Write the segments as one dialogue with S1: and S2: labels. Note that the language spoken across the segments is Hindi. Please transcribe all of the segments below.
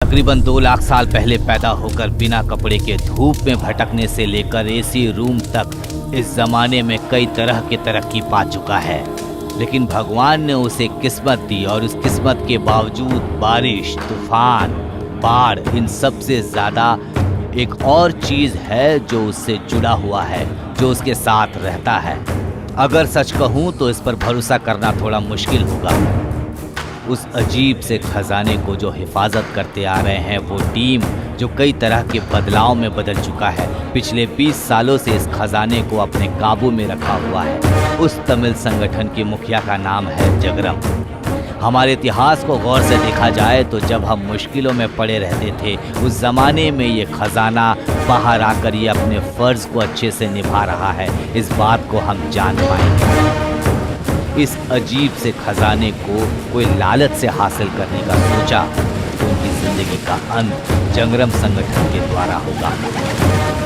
S1: तकरीबन 2 लाख साल पहले पैदा होकर बिना कपड़े के धूप में भटकने से लेकर एसी रूम तक इस जमाने में कई तरह की तरक्की पा चुका है। लेकिन भगवान ने उसे किस्मत दी और उस किस्मत के बावजूद बारिश, तूफान, बाढ़, इन सब से ज्यादा एक और चीज है जो उससे जुड़ा हुआ है, जो उसके साथ रहता है। अगर सच कहूं तो इस पर भरोसा करना थोड़ा मुश्किल होगा। उस अजीब से खजाने को जो हिफाजत करते आ रहे हैं वो टीम, जो कई तरह के बदलाव में बदल चुका है, पिछले 20 सालों से इस खजाने को अपने काबू में रखा हुआ है। उस तमिल संगठन के मुखिया का नाम है जगरम। हमारे इतिहास को गौर से देखा जाए तो जब हम मुश्किलों में पड़े रहते थे, उस जमाने में ये खजाना बाहर आकर ये अपने फर्ज को अच्छे से निभा रहा है, इस बात को हम जान पाएंगे। इस अजीब से खजाने को कोई लालच से हासिल करने का सोचा तो उनकी जिंदगी का अंत जगरम संगठन के द्वारा होगा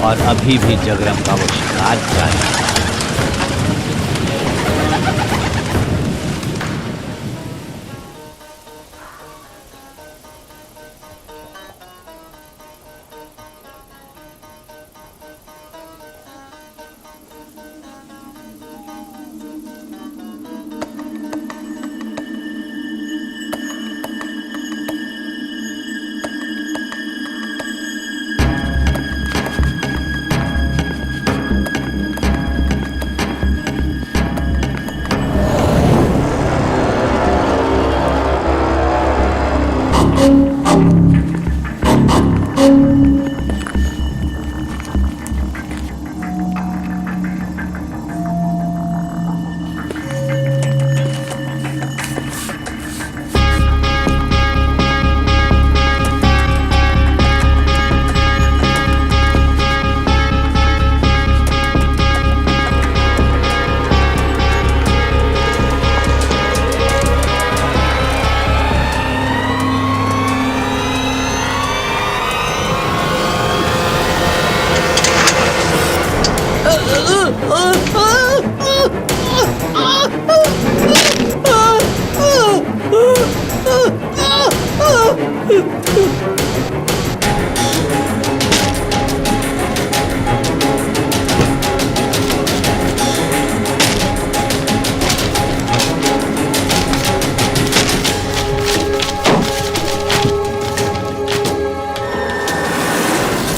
S1: और अभी भी जगरम का वो शिकार जारी है।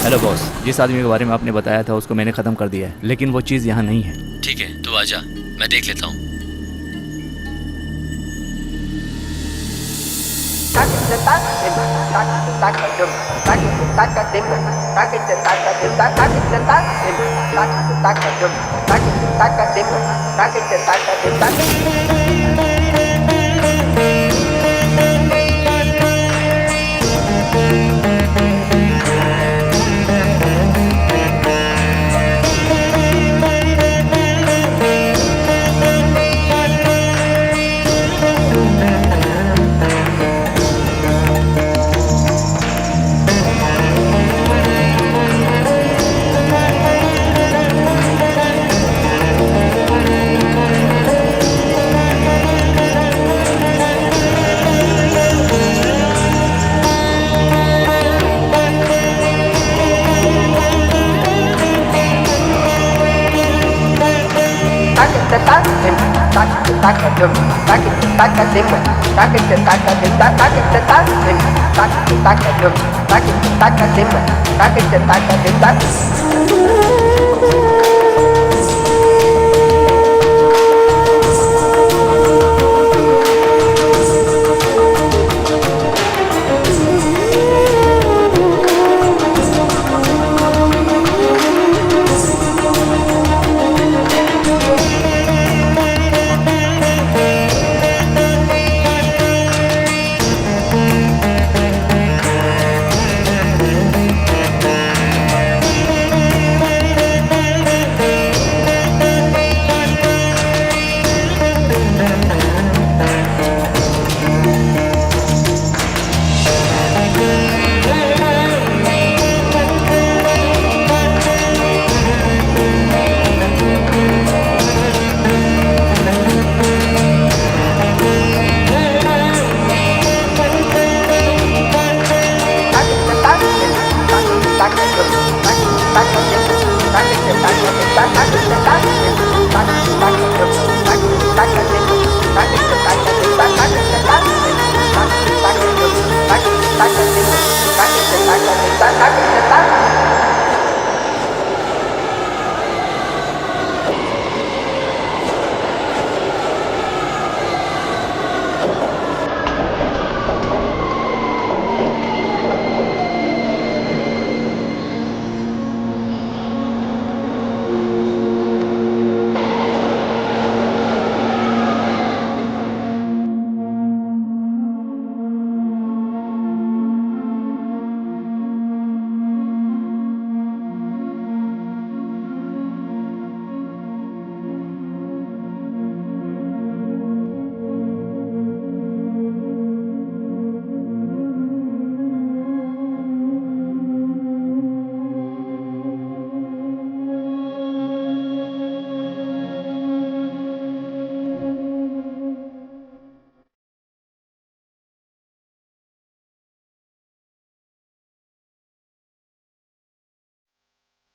S2: हेलो बॉस, जिस आदमी के बारे में आपने बताया था उसको मैंने ख़त्म कर दिया है, लेकिन वो चीज़ यहाँ नहीं है।
S3: ठीक है, तू आजा, मैं देख लेता हूँ।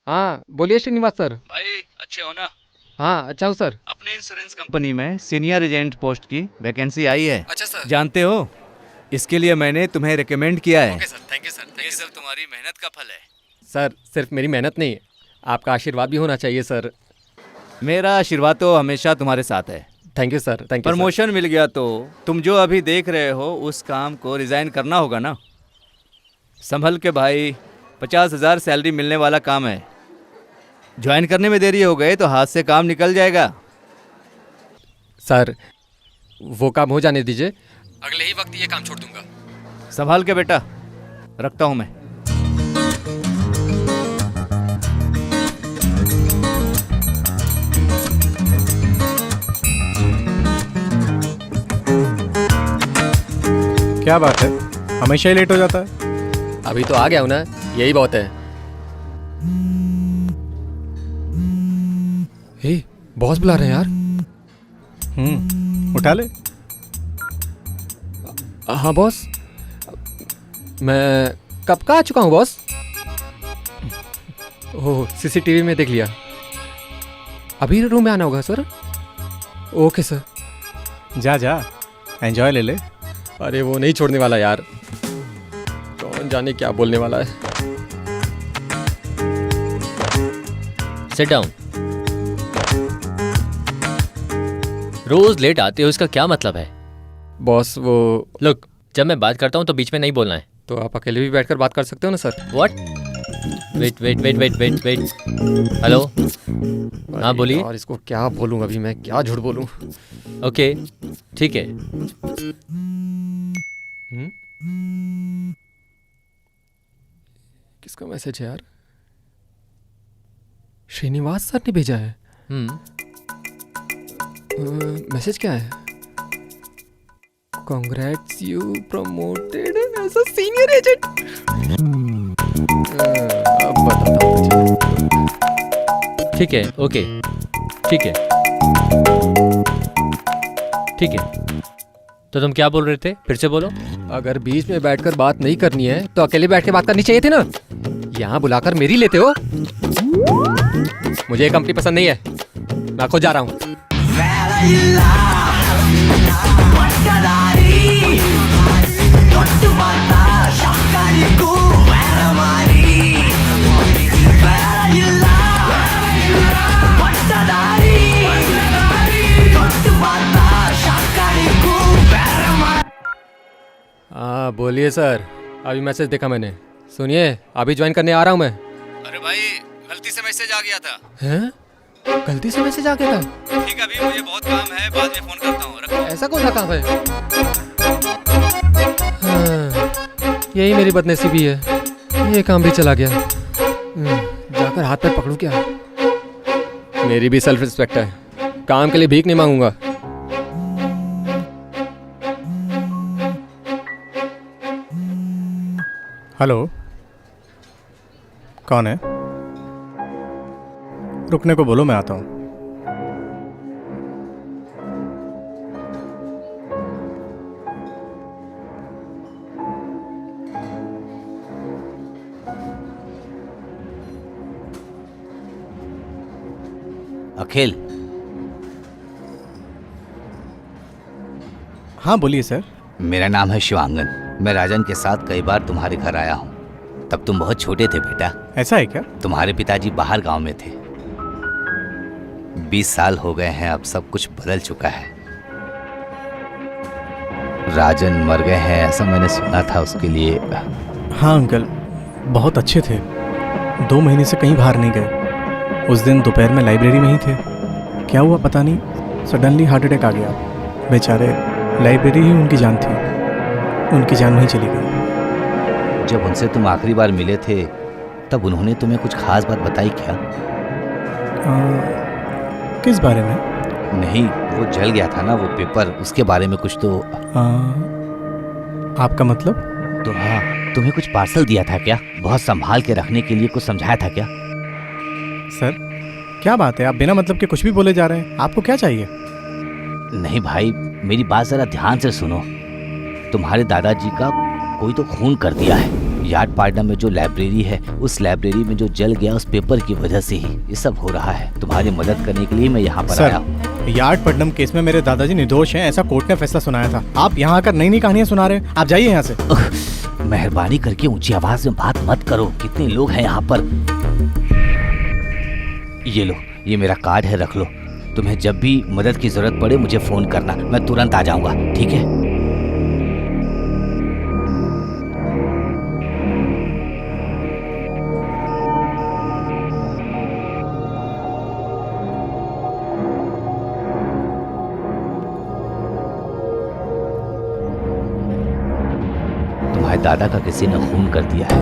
S4: हाँ बोलिए श्रीनिवास सर।
S2: भाई अच्छे हो ना?
S4: हाँ अच्छा हूँ सर।
S2: अपने इंश्योरेंस कंपनी में सीनियर एजेंट पोस्ट की वैकेंसी आई है।
S4: अच्छा सर।
S2: जानते हो, इसके लिए मैंने तुम्हें रिकमेंड किया है।
S4: Okay sir, thank you sir.
S2: ये सब तुम्हारी मेहनत का फल है।
S4: सर सिर्फ मेरी मेहनत नहीं, आपका आशीर्वाद भी होना चाहिए सर।
S2: मेरा आशीर्वाद तो हमेशा तुम्हारे साथ है।
S4: Thank you sir, thank you.
S2: Promotion मिल गया तो तुम जो अभी देख रहे हो उस काम को रिजाइन करना होगा ना। संभल के भाई, 50,000 सैलरी मिलने वाला काम है। ज्वाइन करने में देरी हो गए तो हाथ से काम निकल जाएगा।
S4: सर वो काम हो जाने दीजिए, अगले ही वक्त ये काम छोड़ दूंगा।
S2: संभाल के बेटा, रखता हूं मैं।
S5: क्या बात है, हमेशा ही लेट हो जाता है।
S4: अभी तो आ गया हूँ ना, यही बहुत है। हे बॉस बुला रहे हैं यार।
S5: उठा ले।
S4: हाँ बॉस, मैं कब का आ चुका हूँ बॉस। ओह सीसीटीवी में देख लिया। अभी रूम में आना होगा सर। Okay sir.
S5: जा जा, एंजॉय ले ले।
S4: अरे वो नहीं छोड़ने वाला यार, कौन जाने क्या बोलने वाला है।
S3: Sit down. रोज लेट आते हो, इसका क्या मतलब है?
S4: बॉस वो
S3: लुक, जब मैं बात करता हूँ तो बीच में नहीं बोलना है।
S4: तो आप अकेले भी बैठकर बात कर सकते हो ना sir.
S3: What? Wait wait wait wait wait wait. Hello, हाँ बोलिए।
S4: और इसको क्या बोलूँ अभी, मैं क्या झूठ बोलूँ।
S3: ओके ठीक है।
S4: किसका मैसेज है यार? श्रीनिवास सर ने भेजा है। मैसेज क्या है? Congrats you promoted as a senior agent. अब बताता हूँ।
S3: ठीक है, ओके ठीक है ठीक है। तो तुम क्या बोल रहे थे, फिर से बोलो।
S4: अगर बीच में बैठकर बात नहीं करनी है तो अकेले बैठ के बात करनी चाहिए थी ना। यहाँ बुलाकर मेरी लेते हो। मुझे ये कंपनी पसंद नहीं है, मैं खुद जा रहा हूँ। हाँ बोलिए सर, अभी मैसेज देखा मैंने। सुनिए, अभी ज्वाइन करने आ रहा हूँ मैं।
S2: अरे भाई, गलती से मैसेज आ गया था।
S4: हैं? गलती से मैसेज आ गया था?
S2: ठीक है, अभी मुझे बहुत काम है, बाद में फोन करता हूँ। रखो।
S4: ऐसा कौन सा काम है? हाँ, यही मेरी बदनसीबी है, ये काम भी चला गया। जाकर हाथ पैर पकड़ू क्या? मेरी भी सेल्फ रिस्पेक्ट है, काम के लिए भीख नहीं मांगूंगा।
S5: हेलो, कौन है? रुकने को बोलो, मैं आता हूँ।
S1: अखिल।
S5: हाँ बोलिए सर।
S1: मेरा नाम है शिवांगन। मैं राजन के साथ कई बार तुम्हारे घर आया हूँ। तब तुम बहुत छोटे थे बेटा।
S5: ऐसा है क्या?
S1: तुम्हारे पिताजी बाहर गांव में थे। 20 साल हो गए हैं, अब सब कुछ बदल चुका है। राजन मर गए हैं ऐसा मैंने सुना था, उसके लिए।
S5: हाँ अंकल, बहुत अच्छे थे। 2 महीने से कहीं बाहर नहीं गए। उस दिन दोपहर में लाइब्रेरी में ही थे। क्या हुआ पता नहीं, सडनली हार्ट अटैक आ गया। बेचारे, लाइब्रेरी ही उनकी जान थी। उनकी जान वहीं चली गई।
S1: जब उनसे तुम आखिरी बार मिले थे तब उन्होंने तुम्हें कुछ खास बात बताई क्या?
S5: किस बारे में?
S1: नहीं, वो जल गया था ना वो पेपर, उसके बारे में कुछ तो।
S5: आपका मतलब?
S1: तो हाँ, तुम्हें कुछ पार्सल दिया था क्या? बहुत संभाल के रखने के लिए कुछ समझाया था क्या?
S5: सर, क्या बात है, आप बिना मतलब के कुछ भी बोले जा रहे हैं। आपको क्या चाहिए?
S1: नहीं भाई, मेरी बात जरा ध्यान से सुनो। तुम्हारे दादाजी का कोई तो खून कर दिया है। यार्डपाड़ा में जो लाइब्रेरी है, उस लाइब्रेरी में जो जल गया उस पेपर की वजह से ही ये सब हो रहा है। तुम्हारी मदद करने के लिए मैं यहाँ पर आया हूँ।
S5: यार्डपट्टनम केस में मेरे दादाजी निर्दोष हैं, ऐसा कोर्ट ने फैसला सुनाया था। आप यहाँ आकर नई नई कहानियाँ सुना रहे हैं। आप जाइए यहाँ से।
S1: मेहरबानी करके ऊंची आवाज में बात मत करो। कितने लोग हैं यहाँ पर। ये लो, ये मेरा कार्ड है, रख लो। तुम्हें जब भी मदद की जरूरत पड़े मुझे फोन करना, मैं तुरंत आ जाऊंगा, ठीक है? तुम्हारे दादा का किसी ने खून कर दिया है।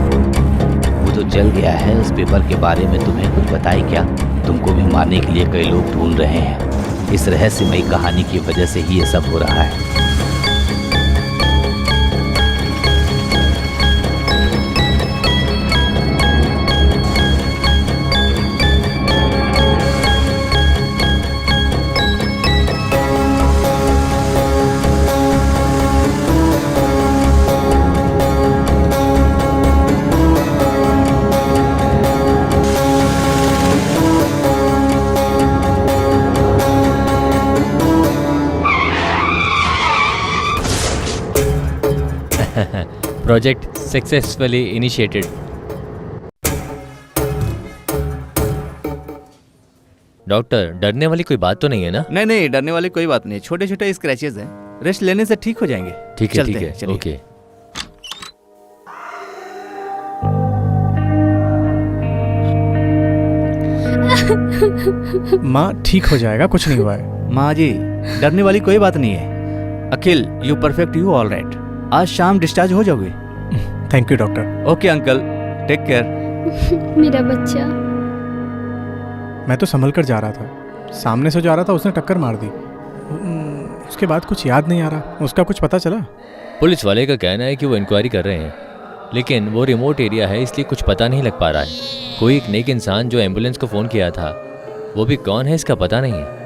S1: वो जो जल गया है उस पेपर के बारे में तुम्हें कुछ बताई क्या? तुमको भी मारने के लिए कई लोग ढूंढ रहे हैं। इस रहस्यमयी कहानी की वजह से ही ये सब हो रहा है।
S3: Project successfully initiated. डॉक्टर, डरने वाली कोई बात तो नहीं है ना?
S2: नहीं नहीं, डरने वाली कोई बात नहीं। छोटे छोटे स्क्रैचेस हैं, रेस्ट लेने से ठीक हो जाएंगे।
S3: ठीक है,
S2: चलते
S3: ठीक
S2: हैं,
S3: है,
S2: चलिए।
S3: ओके।
S5: माँ, ठीक हो जाएगा, कुछ नहीं हुआ है।
S2: माँ जी, डरने वाली कोई बात नहीं है। Akhil, you perfect, you all right. आज शाम डिस्चार्ज हो जाओगे।
S5: Thank you doctor.
S2: Okay uncle, take care.
S6: मेरा बच्चा।
S5: मैं तो संभल कर जा रहा था, सामने से जा रहा था, उसने टक्कर मार दी। उसके बाद कुछ याद नहीं आ रहा। उसका कुछ पता चला?
S3: पुलिस वाले का कहना है कि वो इंक्वायरी कर रहे हैं, लेकिन वो रिमोट एरिया है इसलिए कुछ पता नहीं लग पा रहा है। कोई एक नेक इंसान जो एम्बुलेंस को फ़ोन किया था, वो भी कौन है इसका पता नहीं है।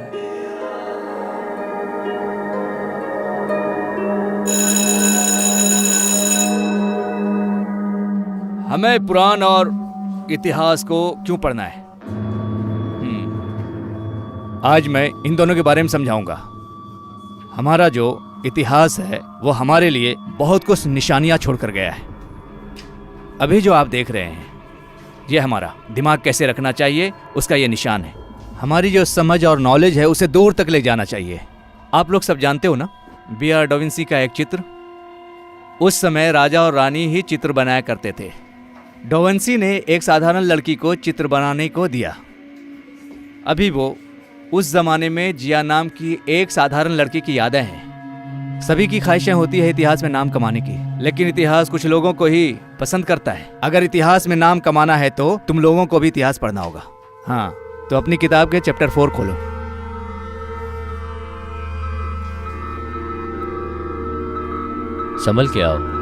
S2: हमें पुराण और इतिहास को क्यों पढ़ना है? आज मैं इन दोनों के बारे में समझाऊंगा। हमारा जो इतिहास है वो हमारे लिए बहुत कुछ निशानियां छोड़कर गया है। अभी जो आप देख रहे हैं ये हमारा दिमाग कैसे रखना चाहिए उसका ये निशान है। हमारी जो समझ और नॉलेज है उसे दूर तक ले जाना चाहिए। आप लोग सब जानते हो ना, B.R. डा विंसी का एक चित्र। उस समय राजा और रानी ही चित्र बनाया करते थे। डा विंसी ने एक साधारण लड़की को चित्र बनाने को दिया। अभी वो उस जमाने में जिया नाम की एक साधारण लड़की की यादें हैं। सभी की ख्वाहिशें होती है इतिहास में नाम कमाने की, लेकिन इतिहास कुछ लोगों को ही पसंद करता है। अगर इतिहास में नाम कमाना है तो तुम लोगों को भी इतिहास पढ़ना होगा। हाँ, तो अपनी किताब के चैप्टर 4 खोलो।
S3: संभल के आओ।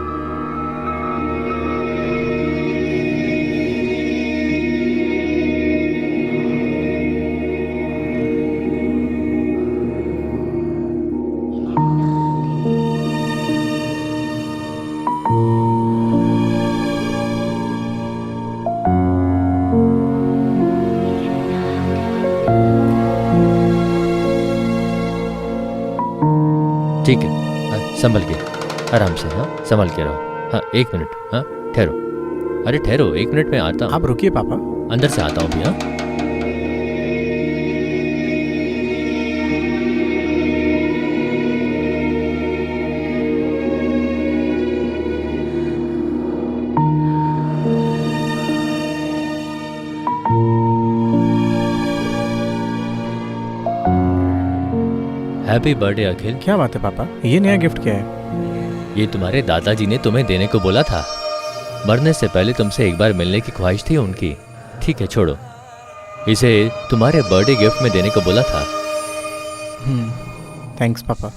S3: ठीक है, हाँ, संभल के, आराम से। हाँ, संभल के रहो। हाँ, 1 मिनट। हाँ, ठहरो। अरे ठहरो, 1 मिनट में आता हूँ।
S5: आप रुकिए पापा।
S3: अंदर से आता हूँ भैया। हैप्पी बर्थडे अखिल।
S5: क्या बात है पापा, ये नया गिफ्ट क्या है?
S3: ये तुम्हारे दादाजी ने तुम्हें देने को बोला था। मरने से पहले तुमसे एक बार मिलने की ख्वाहिश थी उनकी। ठीक है, छोड़ो, इसे तुम्हारे बर्थडे गिफ्ट में देने को बोला था।
S5: थैंक्स पापा।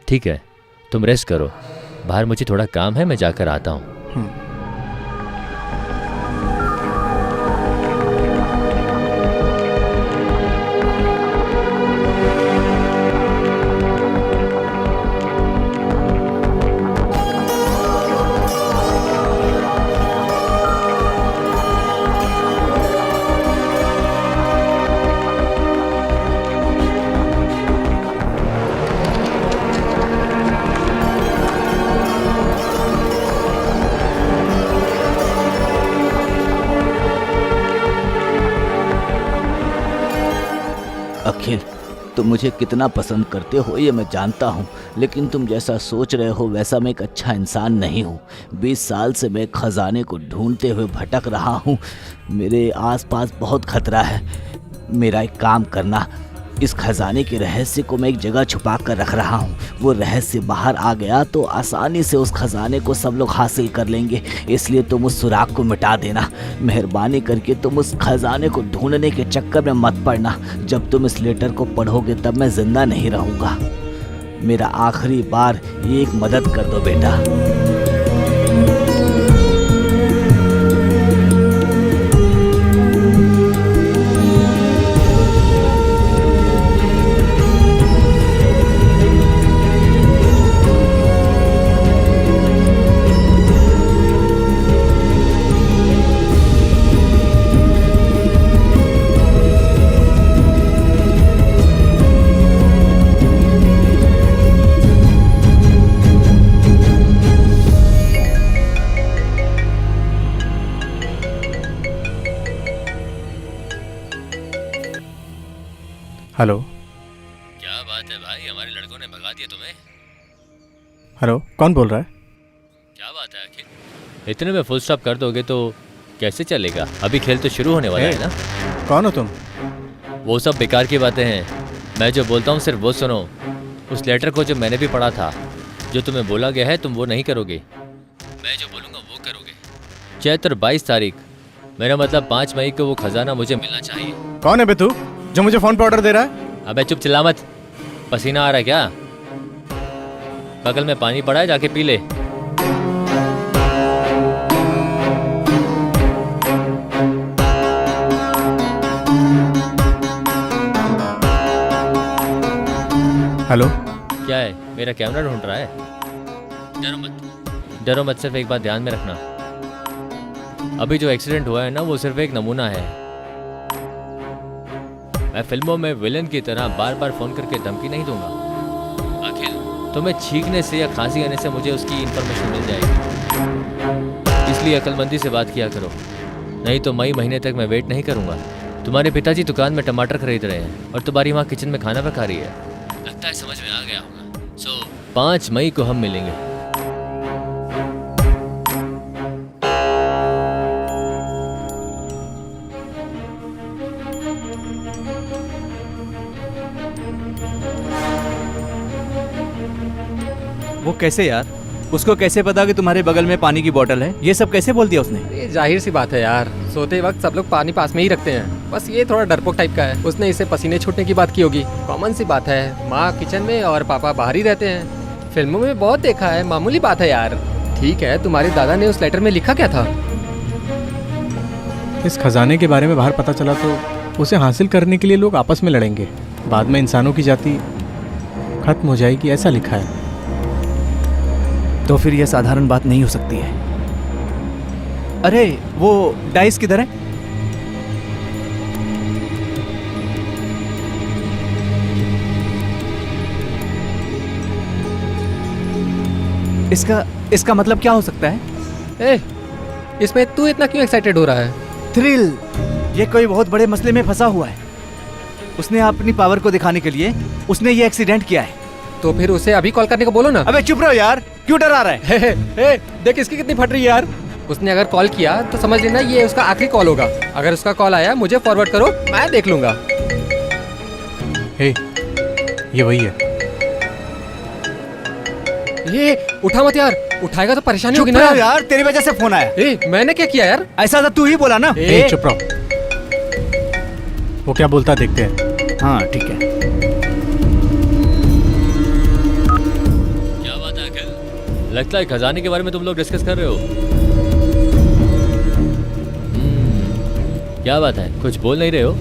S3: ठीक है, तुम रेस्ट करो, बाहर मुझे थोड़ा काम है, मैं जाकर आता हूँ।
S1: अखिल, तुम मुझे कितना पसंद करते हो ये मैं जानता हूँ, लेकिन तुम जैसा सोच रहे हो वैसा मैं एक अच्छा इंसान नहीं हूँ। 20 साल से मैं खजाने को ढूंढते हुए भटक रहा हूँ। मेरे आसपास बहुत खतरा है। मेरा एक काम करना, इस खजाने के रहस्य को मैं एक जगह छुपा कर रख रहा हूँ। वो रहस्य बाहर आ गया तो आसानी से उस खजाने को सब लोग हासिल कर लेंगे, इसलिए तुम उस सुराग को मिटा देना। मेहरबानी करके तुम उस खजाने को ढूंढने के चक्कर में मत पड़ना। जब तुम इस लेटर को पढ़ोगे तब मैं जिंदा नहीं रहूँगा। मेरा आखिरी बार ये एक मदद कर दो बेटा।
S5: हेलो।
S3: क्या बात है भाई, हमारे लड़कों ने भगा दिया तुम्हें।
S5: हेलो, कौन बोल रहा है?
S3: क्या बात है अखिल, इतने में फुल स्टॉप कर दोगे तो कैसे चलेगा? अभी खेल तो शुरू होने वाला है ना।
S5: कौन हो तुम?
S3: वो सब बेकार की बातें हैं, मैं जो बोलता हूँ सिर्फ वो सुनो। उस लेटर को जो मैंने भी पढ़ा था, जो तुम्हें बोला गया है तुम वो नहीं करोगे, मैं जो बोलूँगा वो करोगे। चैत्र 22 तारीख, मेरा मतलब 5 मई को वो खजाना मुझे मिलना चाहिए।
S5: कौन है बे तू जो मुझे फोन पे ऑर्डर दे रहा है?
S3: अबे चुप, चिल्ला मत। पसीना आ रहा है क्या? बगल में पानी पड़ा है, जाके पी ले।
S5: हेलो।
S3: क्या है, मेरा कैमरा ढूंढ रहा है? डरो मत, डरो मत, सिर्फ एक बात ध्यान में रखना, अभी जो एक्सीडेंट हुआ है ना वो सिर्फ एक नमूना है। मैं फिल्मों में विलन की तरह बार बार फोन करके धमकी नहीं दूंगा। अखिल, तुम्हें छींकने से या खांसी आने से मुझे उसकी इंफॉर्मेशन मिल जाएगी, इसलिए अक्लमंदी से बात किया करो, नहीं तो मई महीने तक मैं वेट नहीं करूंगा। तुम्हारे पिताजी दुकान में टमाटर खरीद रहे हैं और तुम्हारी माँ किचन में खाना पका रही है। लगता है समझ में आ गया होगा। सो 5 मई को हम मिलेंगे।
S2: वो कैसे यार? उसको कैसे पता कि तुम्हारे बगल में पानी की बोतल है? ये सब कैसे बोल दिया उसने?
S4: ये जाहिर सी बात है यार, सोते वक्त सब लोग पानी पास में ही रखते हैं, बस ये थोड़ा डरपोक टाइप का है। उसने इसे पसीने छूटने की बात की होगी, कॉमन सी बात है। माँ किचन में और पापा बाहर ही रहते हैं, फिल्मों में बहुत देखा है, मामूली बात है यार। ठीक है, तुम्हारे दादा ने उस लेटर में लिखा क्या था?
S5: इस खजाने के बारे में बाहर पता चला तो उसे हासिल करने के लिए लोग आपस में लड़ेंगे, बाद में इंसानों की जाति खत्म हो जाएगी, ऐसा लिखा है।
S2: तो फिर यह साधारण बात नहीं हो सकती है। अरे वो डाइस किधर है? इसका मतलब क्या हो सकता है?
S4: इसमें तू इतना क्यों एक्साइटेड हो रहा है?
S2: थ्रिल, ये कोई बहुत बड़े मसले में फंसा हुआ है। उसने अपनी पावर को दिखाने के लिए उसने ये एक्सीडेंट किया है।
S4: तो फिर उसे अभी कॉल करने को बोलो ना।
S2: अबे चुप रहो यार, क्यों डरा रहा है?
S4: हे, देख इसकी कितनी फट रही है यार। उसने अगर कॉल किया तो समझ लेना ये उसका आखिरी कॉल होगा। अगर उसका कॉल आया मुझे फॉरवर्ड करो, मैं देख लूंगा।
S5: हे, ये वही है।
S4: ये उठा मत यार, उठाएगा तो परेशानी
S2: चुप
S4: होगी ना
S2: रहो यार, तेरी वजह से फोन आया।
S4: मैंने क्या किया यार?
S2: ऐसा तो तू ही बोला ना।
S5: हे, चुप रहो। वो क्या बोलता है देखते हैं।
S2: हाँ ठीक है।
S3: क्या बात है अंकल? लगता है खजाने के बारे में तुम लोग डिस्कस कर रहे हो। क्या बात है, कुछ बोल नहीं रहे हो?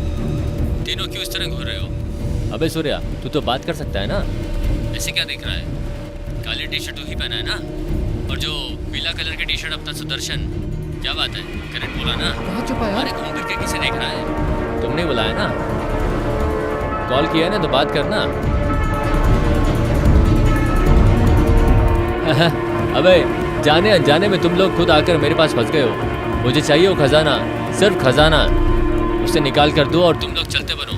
S3: तीनों क्यों इस तरह घूर रहे हो? अबे सूर्या, तू तो बात कर सकता है ना, ऐसे क्या देख रहा है? काली टी शर्ट तू ही पहना है ना, और जो पीला कलर की टी शर्ट अपना सुदर्शन। क्या बात है, करेक्ट बोला ना?
S4: चुप है यार।
S3: अरे घूम फिर के किसे देख रहा है? तुमने बुलाया ना, कॉल किया है ना, तो बात करना। अबे जाने अनजाने में तुम लोग खुद आकर मेरे पास फंस गए हो। मुझे चाहिए वो खजाना, सिर्फ खजाना। उसे निकाल कर दो और तुम लोग चलते बनो।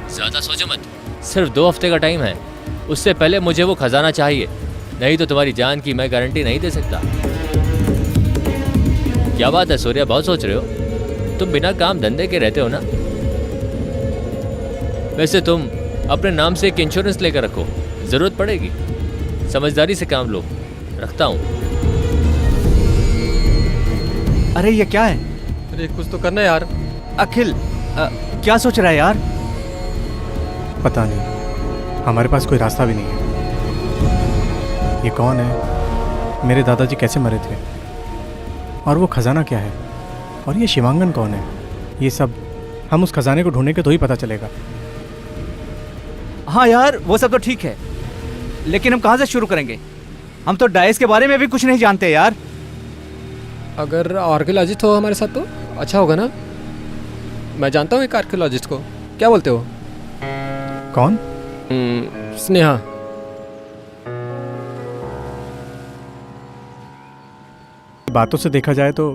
S3: ज़्यादा सोचो मत, सिर्फ 2 हफ्ते का टाइम है। उससे पहले मुझे वो खजाना चाहिए, नहीं तो तुम्हारी जान की मैं गारंटी नहीं दे सकता। क्या बात है सूर्या, बहुत सोच रहे हो? तुम बिना काम धंधे के रहते हो ना? वैसे तुम अपने नाम से एक इंश्योरेंस लेकर रखो, जरूरत पड़ेगी। समझदारी से काम लो, रखता हूँ।
S2: अरे ये क्या है?
S4: अरे कुछ तो करना यार।
S2: अखिल, क्या सोच रहा है यार?
S5: पता नहीं, हमारे पास कोई रास्ता भी नहीं है। ये कौन है? मेरे दादाजी कैसे मरे थे? और वो खजाना क्या है? और ये शिवांगन कौन है? ये सब हम उस खजाने को ढूंढेंगे तो ही पता चलेगा।
S2: हाँ यार, वो सब तो ठीक है, लेकिन हम कहाँ से शुरू करेंगे? हम तो डाइस के बारे में भी कुछ नहीं जानते यार।
S4: अगर आर्कियोलॉजिस्ट हो हमारे साथ तो अच्छा होगा ना। मैं जानता हूँ एक आर्कियोलॉजिस्ट को, क्या बोलते हो?
S5: कौन?
S4: स्नेहा।
S5: बातों से देखा जाए तो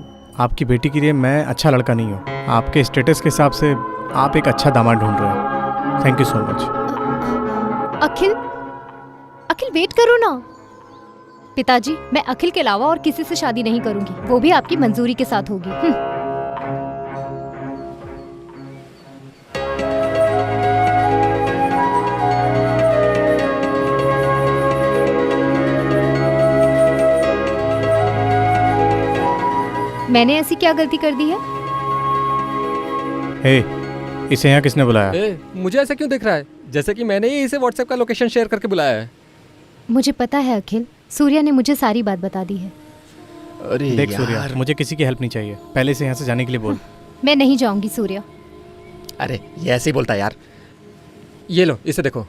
S5: आपकी बेटी के लिए मैं अच्छा लड़का नहीं हूँ। आपके स्टेटस के हिसाब से आप एक अच्छा दामाद ढूंढ रहे हैं। Thank you so much.
S6: Akhil wait करो ना। पिताजी, मैं अखिल के अलावा और किसी से शादी नहीं करूंगी, वो भी आपकी मंजूरी के साथ होगी। मैंने ऐसी क्या गलती कर दी है?
S5: हे, इसे यहाँ किसने बुलाया?
S4: मुझे ऐसा क्यों दिख रहा है जैसे कि मैंने ही इसे व्हाट्सएप का लोकेशन शेयर करके बुलाया है?
S6: मुझे पता है अखिल, सूर्या ने मुझे सारी बात बता दी है।
S4: अरे
S5: देख सूर्या, मुझे किसी की हेल्प नहीं चाहिए, पहले से यहाँ से जाने के लिए बोल।
S6: मैं नहीं जाऊंगी सूर्या।
S4: अरे ये ऐसे ही बोलता है यार। ये लो, इसे देखो।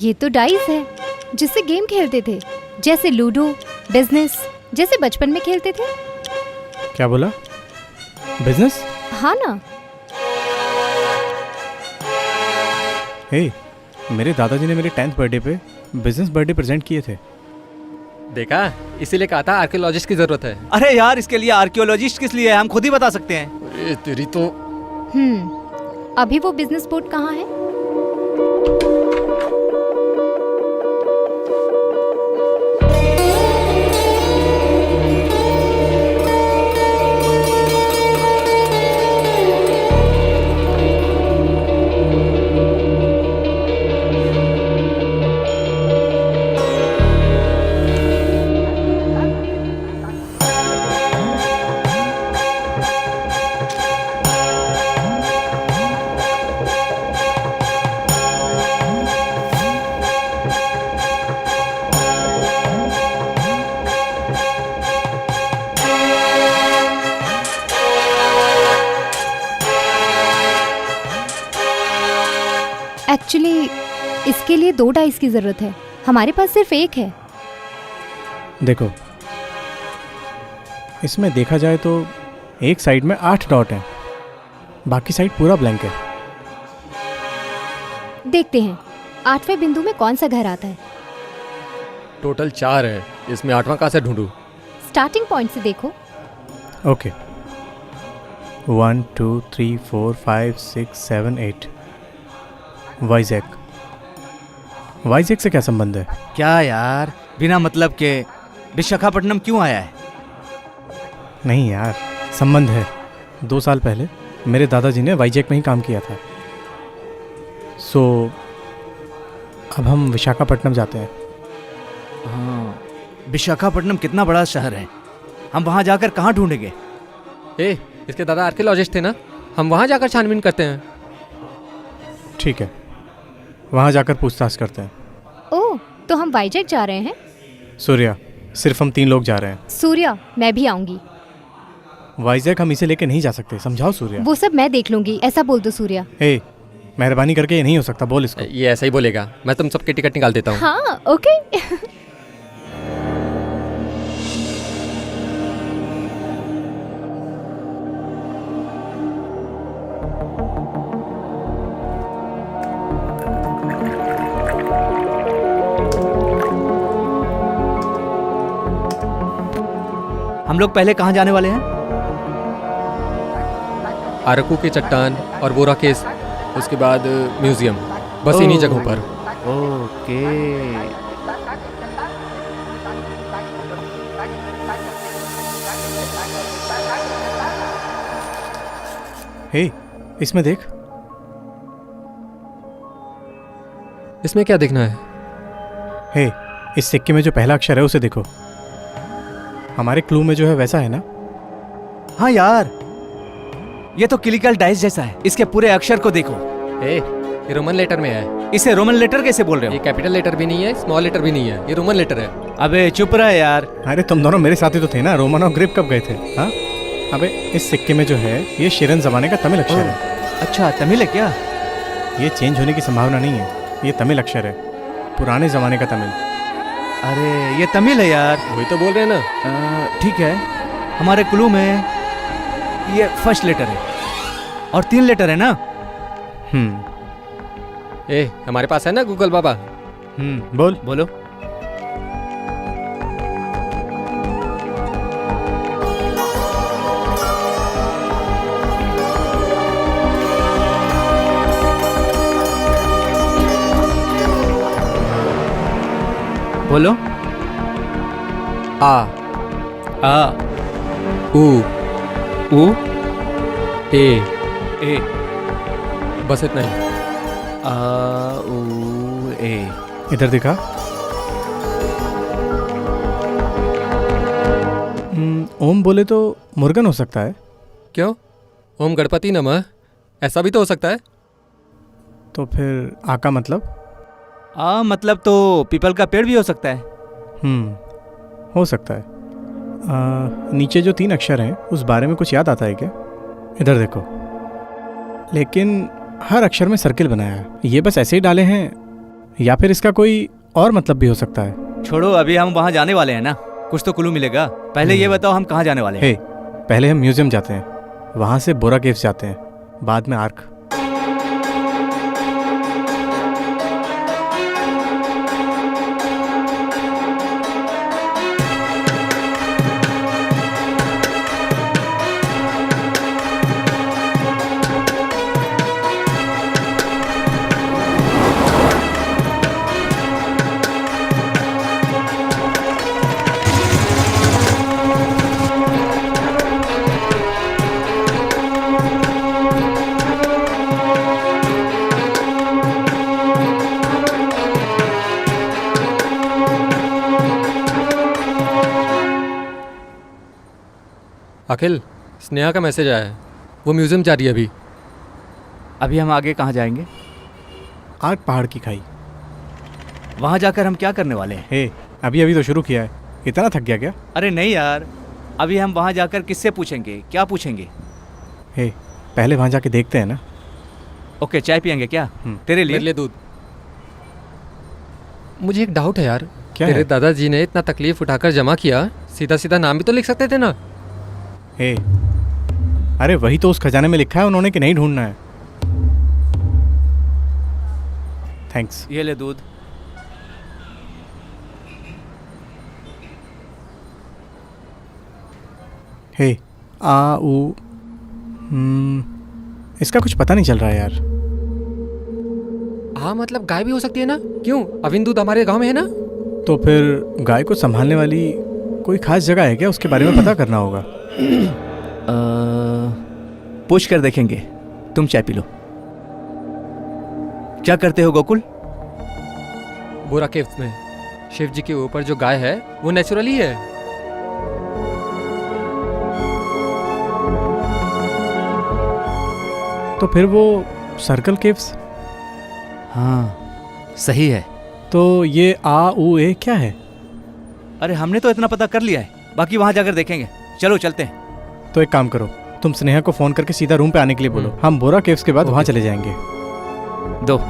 S6: ये तो डाइस है जिससे गेम खेलते थे, जैसे लूडो, बिजनेस, जैसे बचपन में खेलते थे।
S5: क्या बोला? बिजनेस?
S6: हाँ ना।
S5: हे, मेरे दादाजी ने मेरे 10th बर्थडे पे बिजनेस बर्थडे प्रेजेंट किए थे।
S4: देखा, इसीलिए कहा था आर्कियोलॉजिस्ट की जरूरत है।
S2: अरे यार, इसके लिए आर्कियोलॉजिस्ट किस लिए है? हम खुद ही बता सकते हैं।
S4: अरे तेरी तो।
S6: अभी वो बिजनेस बोर्ड कहाँ है? एक्चुअली इसके लिए 2 डाइस की जरूरत है, हमारे पास सिर्फ एक है।
S5: देखो, इसमें देखा जाए तो एक साइड में 8 डॉट हैं, बाकी साइड पूरा ब्लैंक है।
S6: देखते हैं 8वें बिंदु में कौन सा घर आता है।
S4: टोटल 4 है, इसमें 8वां कहाँ से ढूंढूं?
S6: स्टार्टिंग पॉइंट से देखो।
S5: ओके 1 2 3 4 5 6 7 8 वाइजैक। वाइजैक से क्या संबंध है?
S2: क्या यार, बिना मतलब के विशाखापट्टनम क्यों आया है?
S5: नहीं यार, संबंध है। 2 साल पहले मेरे दादाजी ने वाइजैक में ही काम किया था। सो अब हम विशाखापट्टनम जाते हैं।
S2: हाँ, विशाखापट्टनम कितना बड़ा शहर है, हम वहाँ जाकर कहाँ ढूंढेंगे?
S4: ए, इसके दादा आर्कियोलॉजिस्ट थे ना, हम वहाँ जाकर छानबीन करते हैं।
S5: ठीक है, वहाँ जाकर पूछताछ करते हैं।
S6: ओह, तो हम वाइजैक जा रहे हैं?
S5: सूर्या, सिर्फ हम 3 लोग जा रहे हैं।
S6: सूर्या, मैं भी आऊंगी।
S5: वाइजैक हम इसे लेके नहीं जा सकते, समझाओ सूर्या।
S6: वो सब मैं देख लूंगी, ऐसा बोल दो सूर्या।
S5: ए, मेहरबानी करके ये नहीं हो सकता, बोल इसको।
S4: ये ऐसा ही बोलेगा, मैं तुम सबकी टिकट निकाल देता हूँ।
S6: हाँ, ओके।
S2: हम लोग पहले कहाँ जाने वाले हैं?
S4: अरकू के चट्टान और बोरा केस, उसके बाद म्यूजियम, बस इन्हीं जगहों पर।
S2: ओके।
S5: हे, इसमें देख।
S4: इसमें क्या देखना है?
S5: हे, इस सिक्के में जो पहला अक्षर है उसे देखो। हमारे क्लू में जो है वैसा है ना?
S2: हाँ यार, ये तो क्लिकल डाइस जैसा है। इसके पूरे अक्षर को देखो।
S4: ए, ये रोमन लेटर में है।
S2: इसे रोमन लेटर कैसे बोल रहे
S4: ये
S2: हो?
S4: कैपिटल लेटर भी नहीं है, स्मॉल लेटर भी नहीं है, ये रोमन लेटर है।
S2: अबे चुप रहा यार।
S5: अरे तुम दोनों मेरे साथी तो थे ना, रोमन और ग्रीक कब गए थे? हाँ, अबे इस सिक्के में जो है ये शिरन जमाने का तमिल अक्षर है।
S2: अच्छा, तमिल है क्या?
S5: ये चेंज होने की संभावना नहीं है, ये तमिल अक्षर है, पुराने जमाने का तमिल।
S2: अरे ये तमिल है यार।
S4: वही तो बोल रहे हैं ना।
S2: ठीक है, हमारे क्लू में ये फर्स्ट लेटर है और 3 लेटर है ना?
S4: ए, हमारे पास है ना गूगल बाबा।
S5: बोल।
S2: बोलो। बोलो।
S4: आ,
S2: आ,
S4: ऊ,
S2: ऊ,
S4: ए,
S2: ए,
S4: बस इतना ही।
S2: आ, ऊ, ए।
S5: इधर दिखा। ओम बोले तो मुर्गन हो सकता है।
S4: क्यों? ओम गणपति नमः, ऐसा भी तो हो सकता है।
S5: तो फिर आ का मतलब?
S2: मतलब तो पीपल का पेड़ भी हो सकता है।
S5: हो सकता है। नीचे जो 3 अक्षर हैं उस बारे में कुछ याद आता है क्या? इधर देखो। लेकिन हर अक्षर में सर्किल बनाया है, ये बस ऐसे ही डाले हैं या फिर इसका कोई और मतलब भी हो सकता है?
S2: छोड़ो, अभी हम वहाँ जाने वाले हैं ना, कुछ तो क्लू मिलेगा। पहले ये बताओ हम कहाँ जाने वाले हैं?
S5: हे, पहले हम म्यूजियम जाते हैं, वहाँ से बोरा केव्स जाते हैं, बाद में आर्क।
S4: अखिल, स्नेहा का मैसेज आया है, वो म्यूजियम जा रही है अभी।
S2: अभी हम आगे कहाँ जाएंगे?
S5: आर्क पहाड़ की खाई।
S2: वहाँ जाकर हम क्या करने वाले हैं?
S5: हे, अभी अभी तो शुरू किया है, इतना थक गया क्या?
S2: अरे नहीं यार, अभी हम वहाँ जाकर किससे पूछेंगे, क्या पूछेंगे?
S5: हे, पहले वहाँ जाके देखते हैं ना।
S2: ओके, चाय पियेंगे क्या? तेरे लिए?
S4: मेरे लिए दूध। मुझे एक डाउट है यार,
S5: क्या
S4: तेरे
S5: है?
S4: दादाजी ने इतना तकलीफ उठाकर जमा किया, सीधा सीधा नाम भी तो लिख सकते थे ना।
S5: हे, अरे वही तो उस खजाने में लिखा है उन्होंने कि नहीं ढूंढना है। थैंक्स।
S2: ये ले दूध।
S5: हे आ ऊ इसका कुछ पता नहीं चल रहा है यार।
S4: हाँ मतलब गाय भी हो सकती है ना? क्यों, अविन दूध हमारे गांव में है ना?
S5: तो फिर गाय को संभालने वाली कोई खास जगह है क्या? उसके बारे में पता करना होगा।
S2: पूछ कर देखेंगे। तुम चाय पी लो। क्या करते हो गोकुल?
S4: बोरा केव्स में शिव जी के ऊपर जो गाय है वो नेचुरली है।
S5: तो फिर वो सर्कल केव्स?
S2: हाँ सही है।
S5: तो ये आ ऊ ए क्या है?
S2: अरे हमने तो इतना पता कर लिया है, बाकी वहां जाकर देखेंगे। चलो चलते हैं।
S5: तो एक काम करो, तुम स्नेहा को फोन करके सीधा रूम पे आने के लिए बोलो। हम बोरा केव्स के बाद वहां चले जाएंगे।
S2: दो।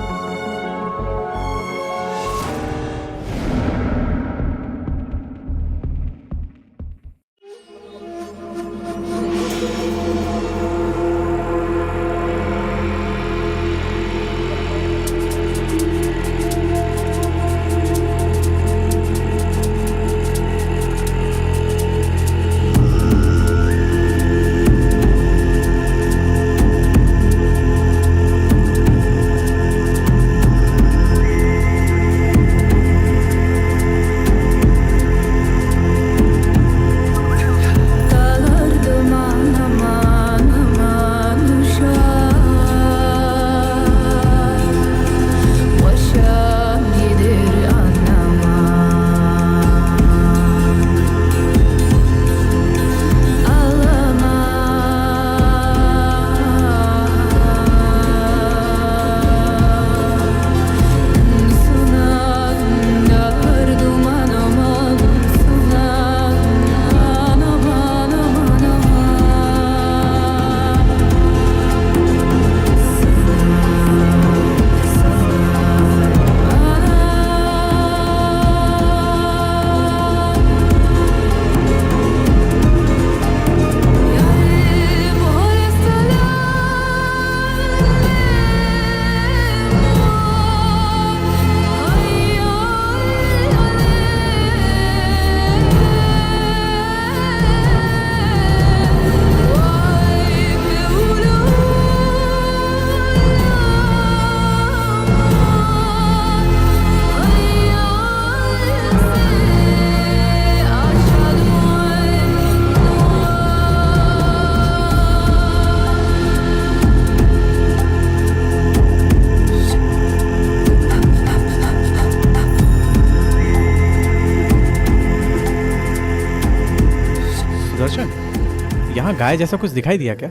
S5: यहाँ गाय जैसा कुछ दिखाई दिया क्या?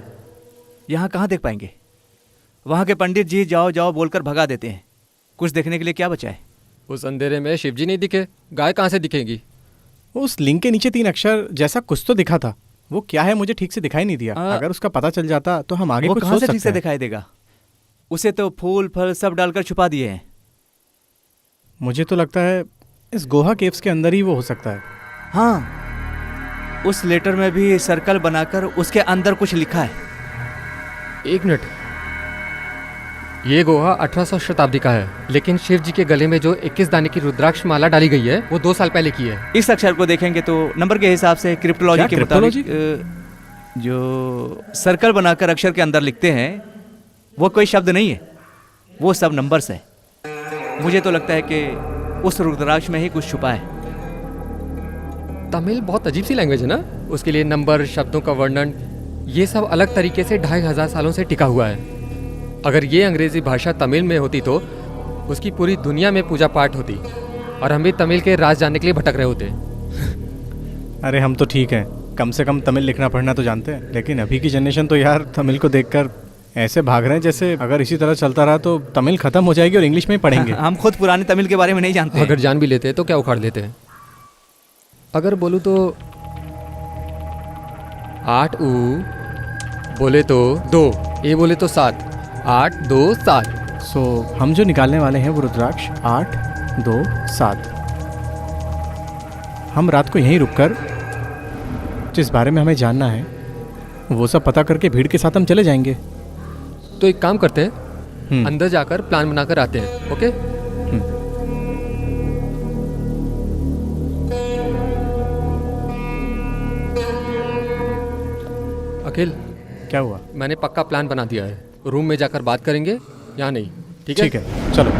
S2: यहाँ कहाँ देख पाएंगे? वहाँ के पंडित जी जाओ जाओ बोलकर भगा देते हैं। कुछ देखने के लिए क्या बचा है?
S4: उस अंधेरे में शिव जी नहीं दिखे, गाय कहाँ से दिखेगी?
S5: उस लिंक के नीचे 3 अक्षर जैसा कुछ तो दिखा था, वो क्या है मुझे ठीक से दिखाई नहीं दिया। अगर उसका पता चल जाता तो हम आगे
S2: वो
S5: कुछ
S2: कहाँ
S5: सोच
S2: से
S5: सकते
S2: ठीक से
S5: हैं।
S2: दिखाई देगा? उसे तो फूल फल सब डालकर छुपा दिए हैं।
S5: मुझे तो लगता है इस गोहा केव्स के अंदर ही वो हो सकता है।
S2: हाँ, उस लेटर में भी सर्कल बनाकर उसके अंदर कुछ लिखा है।
S4: 1 मिनट, ये गोहा 1800 शताब्दी का है, लेकिन शिव जी के गले में जो 21 दाने की रुद्राक्ष माला डाली गई है वो 2 साल पहले की है।
S2: इस अक्षर को देखेंगे तो नंबर के हिसाब से क्रिप्टोलॉजी के
S5: क्रिप्टोलॉजी?
S2: मुताबिक जो सर्कल बनाकर अक्षर के अंदर लिखते हैं वो कोई शब्द नहीं है, वो सब नंबर्स है। मुझे तो लगता है कि उस रुद्राक्ष में ही कुछ छुपा है।
S4: तमिल बहुत अजीब सी लैंग्वेज है ना, उसके लिए नंबर, शब्दों का वर्णन, ये सब अलग तरीके से 2500 सालों से टिका हुआ है। अगर ये अंग्रेजी भाषा तमिल में होती तो उसकी पूरी दुनिया में पूजा पाठ होती और हम भी तमिल के राज जानने के लिए भटक रहे होते।
S5: अरे हम तो ठीक हैं, कम से कम तमिल लिखना पढ़ना तो जानते हैं, लेकिन अभी की जनरेशन तो यार तमिल को देखकर ऐसे भाग रहे हैं जैसे अगर इसी तरह चलता रहा तो तमिल खत्म हो जाएगी और इंग्लिश में ही पढ़ेंगे।
S2: हम खुद पुराने तमिल के बारे में नहीं जानते।
S4: अगर जान भी लेते तो क्या उखाड़ लेते हैं। अगर बोलूँ तो 8 ऊ, बोले तो 2, ए बोले तो 7, 8 2 7।
S5: सो हम जो निकालने वाले हैं वो रुद्राक्ष 8 2 7। हम रात को यहीं रुककर जिस बारे में हमें जानना है वो सब पता करके भीड़ के साथ हम चले जाएंगे।
S4: तो एक काम करते हैं, अंदर जाकर प्लान बनाकर आते हैं। ओके? अखिल,
S5: क्या हुआ?
S4: मैंने पक्का प्लान बना दिया है। रूम में जाकर बात करेंगे या नहीं? ठीक है?
S5: ठीक है, चलो।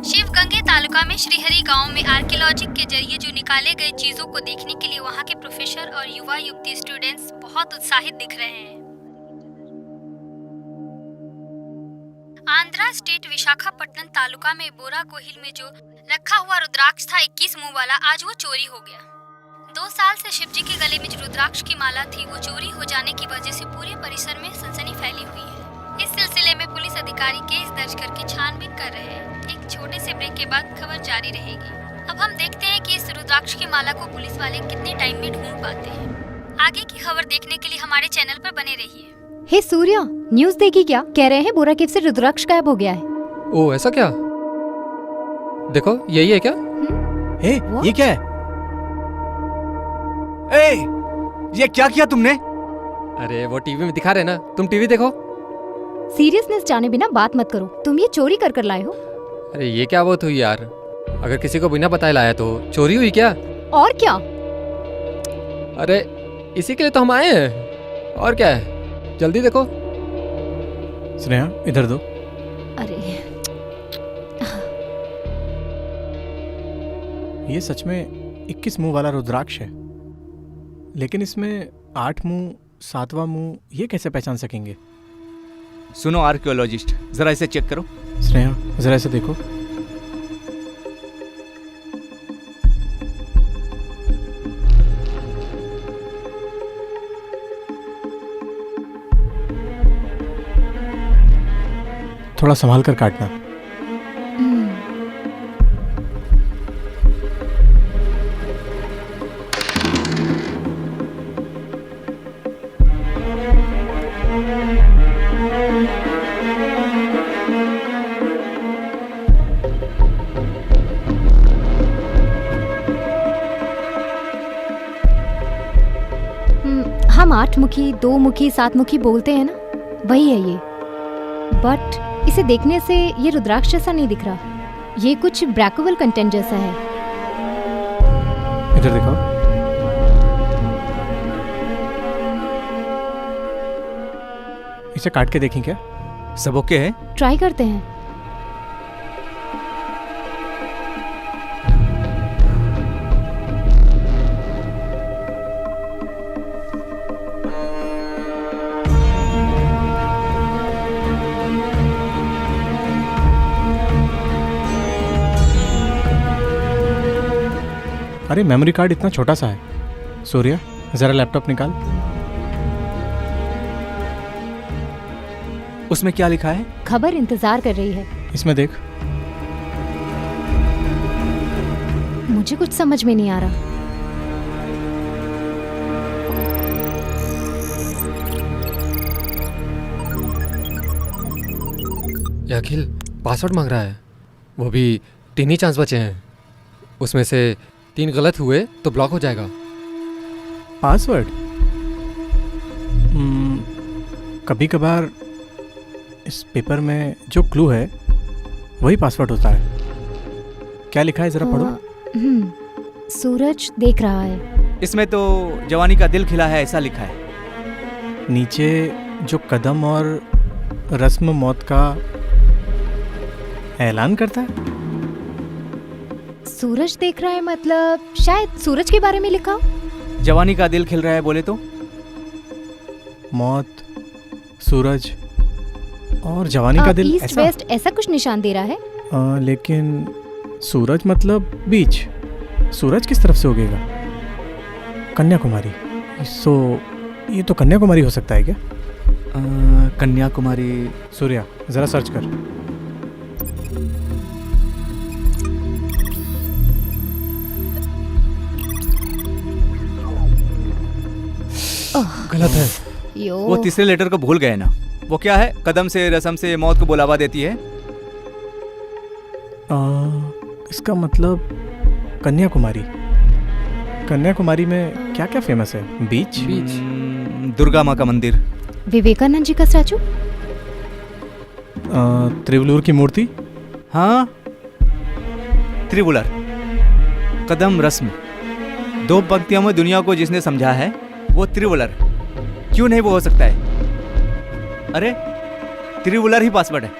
S6: शिवगंगे तालुका में श्रीहरि गांव में आर्कियोलॉजी के जरिए जो निकाले गए चीजों को देखने के लिए वहां के प्रोफेसर और युवा युवती स्टूडेंट्स बहुत उत्साहित दिख रहे हैं। आंध्रा स्टेट विशाखापट्टनम तालुका में बोरा कोहिल में जो रखा हुआ रुद्राक्ष था 21 मुंह वाला, आज वो चोरी हो गया। 2 साल से शिवजी के गले में जो रुद्राक्ष की माला थी वो चोरी हो जाने की वजह से पूरे परिसर में सनसनी फैली हुई है। इस सिलसिले में पुलिस अधिकारी केस दर्ज करके छानबीन कर रहे हैं। एक छोटे से ब्रेक के बाद खबर जारी रहेगी। अब हम देखते हैं कि इस रुद्राक्ष की माला को पुलिस वाले कितने टाइम में ढूंढ पाते हैं। आगे की खबर देखने के लिए हमारे चैनल पर बने रहिए। हे सूर्या, न्यूज़ देखी क्या? कह रहे हैं बोरा केव से रुद्राक्ष गायब हो गया है।
S4: ओ ऐसा क्या? देखो यही है क्या?
S2: ये क्या है? ये क्या किया तुमने?
S4: अरे वो टीवी में दिखा रहे ना, तुम टीवी देखो।
S6: सीरियसनेस जाने बिना बात मत करो। तुम ये चोरी कर लाए हो?
S4: अरे ये क्या बात हुई यार? अगर किसी को बिना बताए लाया तो चोरी हुई क्या?
S6: और क्या?
S4: अरे इसी के लिए तो हम आए हैं। और क्या है? जल्दी देखो।
S5: स्नेहा, इधर दो।
S6: अरे
S5: ये सच में 21 मुंह वाला रुद्राक्ष है, लेकिन इसमें 8 मुंह 7वां मुंह ये कैसे पहचान सकेंगे?
S2: सुनो आर्कियोलॉजिस्ट, जरा इसे चेक करो।
S5: स्नेहा, जरा इसे देखो। थोड़ा संभाल कर काटना।
S6: हम 8 मुखी 2 मुखी 7 मुखी बोलते हैं ना, वही है ये। बट इसे देखने से ये रुद्राक्ष जैसा नहीं दिख रहा। ये कुछ ब्रैकोवल कंटेंट जैसा है।
S5: इधर देखो। इसे काट के देखें क्या?
S2: सब ओके है?
S6: ट्राई करते हैं।
S5: अरे मेमोरी कार्ड इतना छोटा सा है। सूर्या, जरा लैपटॉप निकाल।
S2: उसमें क्या लिखा है?
S6: खबर इंतजार कर रही है।
S5: इसमें देख।
S6: मुझे कुछ समझ में नहीं आ रहा।
S4: ये अखिल पासवर्ड मांग रहा है, वो भी 3 ही चांस बचे हैं। उसमें से 3 गलत हुए तो ब्लॉक हो जाएगा।
S5: पासवर्ड? कभी कभार इस पेपर में जो क्लू है वही पासवर्ड होता है। क्या लिखा है, जरा पढ़ो।
S6: सूरज देख रहा है।
S2: इसमें तो जवानी का दिल खिला है ऐसा लिखा है।
S5: नीचे जो कदम और रस्म मौत का ऐलान करता है।
S6: सूरज देख रहा है मतलब शायद सूरज के बारे में लिखा हो।
S2: जवानी का दिल खिल रहा है बोले तो?
S5: मौत, सूरज और जवानी का दिल,
S6: ईस्ट
S5: ऐसा?
S6: वेस्ट ऐसा कुछ निशान दे रहा है।
S5: लेकिन सूरज मतलब बीच। सूरज किस तरफ से उगेगा? कन्याकुमारी। सो ये तो कन्याकुमारी हो सकता है क्या?
S2: कन्याकुमारी।
S5: सूर्या, जरा सर्च कर।
S4: गलत है।
S2: वो तीसरे लेटर को भूल गए ना। वो क्या है? कदम से रस्म से मौत को बुलावा देती है।
S5: इसका मतलब कन्याकुमारी। कन्याकुमारी में क्या क्या फेमस है? बीच?
S2: दुर्गा माँ का मंदिर।
S6: विवेकानंद जी का स्टैचू।
S5: त्रिवलूर की मूर्ति?
S2: हाँ, त्रिवुलर, कदम रस्म। 2 पंक्तियों में दुनिया को जिसने समझा है वो त्रिवुलर। क्यों नहीं वो हो सकता है? अरे त्रिवुलर ही पासवर्ड है,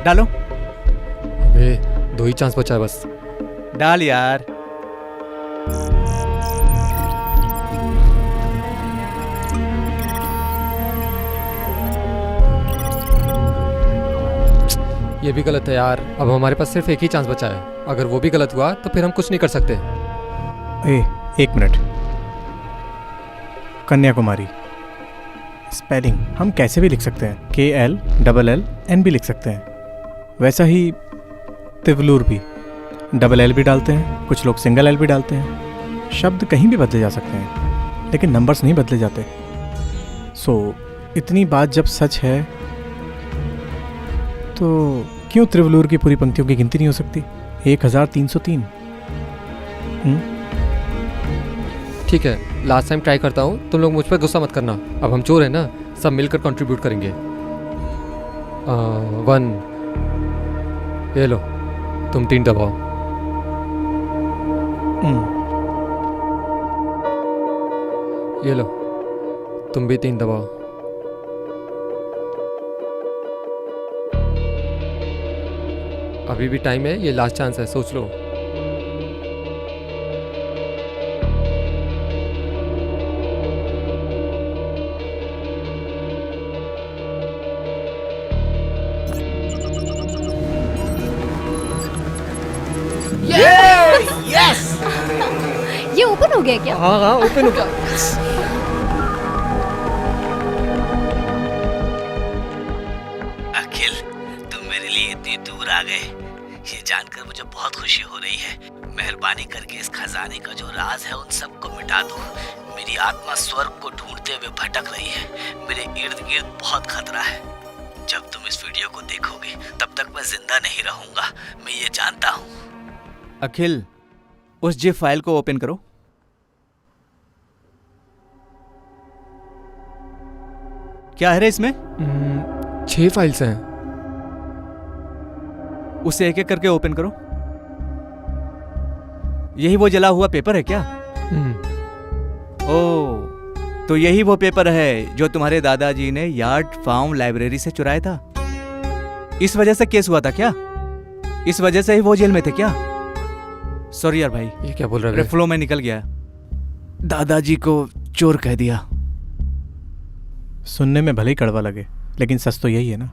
S2: डालो।
S4: अबे 2 ही चांस बचा है बस।
S2: डाल यार।
S4: ये भी गलत है यार। अब हमारे पास सिर्फ 1 ही चांस बचा है। अगर वो भी गलत हुआ तो फिर हम कुछ नहीं कर सकते।
S5: एक मिनट। कन्याकुमारी स्पेलिंग हम कैसे भी लिख सकते हैं, KLLN भी लिख सकते हैं। वैसा ही तिवलूर भी LL भी डालते हैं, कुछ लोग सिंगल L भी डालते हैं। शब्द कहीं भी बदले जा सकते हैं लेकिन नंबर्स नहीं बदले जाते। इतनी बात जब सच है तो क्यों त्रिवलूर की पूरी पंक्तियों की गिनती नहीं हो सकती? 1303।
S4: ठीक है, लास्ट टाइम ट्राई करता हूँ। तुम लोग मुझ पर गुस्सा मत करना। अब हम चोर हैं ना, सब मिलकर कंट्रीब्यूट करेंगे। 1, ये लो, तुम 3 दबाओ। ये लो, तुम भी 3 दबाओ। अभी भी टाइम है, ये लास्ट चांस है, सोच लो।
S6: ये ओपन हो गया क्या?
S4: हाँ हाँ, ओपन हो गया।
S1: अखिल, तुम मेरे लिए इतनी दूर आ गए, ये जानकर मुझे बहुत खुशी हो रही है। मेहरबानी करके इस खजाने का जो राज है उन सबको मिटा दो। मेरी आत्मा स्वर्ग को ढूंढते हुए भटक रही है। मेरे इर्द गिर्द बहुत खतरा है। जब तुम इस वीडियो को देखोगे तब तक मैं जिंदा नहीं रहूंगा, मैं ये जानता हूँ।
S2: अखिल, उस जिप फाइल को ओपन करो। क्या है रे इसमें?
S4: 6 फाइल्स हैं।
S2: उसे एक एक करके ओपन करो। यही वो जला हुआ पेपर है क्या? ओह, तो यही वो पेपर है जो तुम्हारे दादाजी ने यार्ड फार्म लाइब्रेरी से चुराया था। इस वजह से केस हुआ था क्या? इस वजह से ही वो जेल में थे क्या? सॉरी यार भाई,
S4: ये क्या बोल रहे हो?
S2: फ्लो में निकल गया। दादाजी को चोर कह दिया।
S5: सुनने में भले ही कड़वा लगे लेकिन सच तो यही है ना।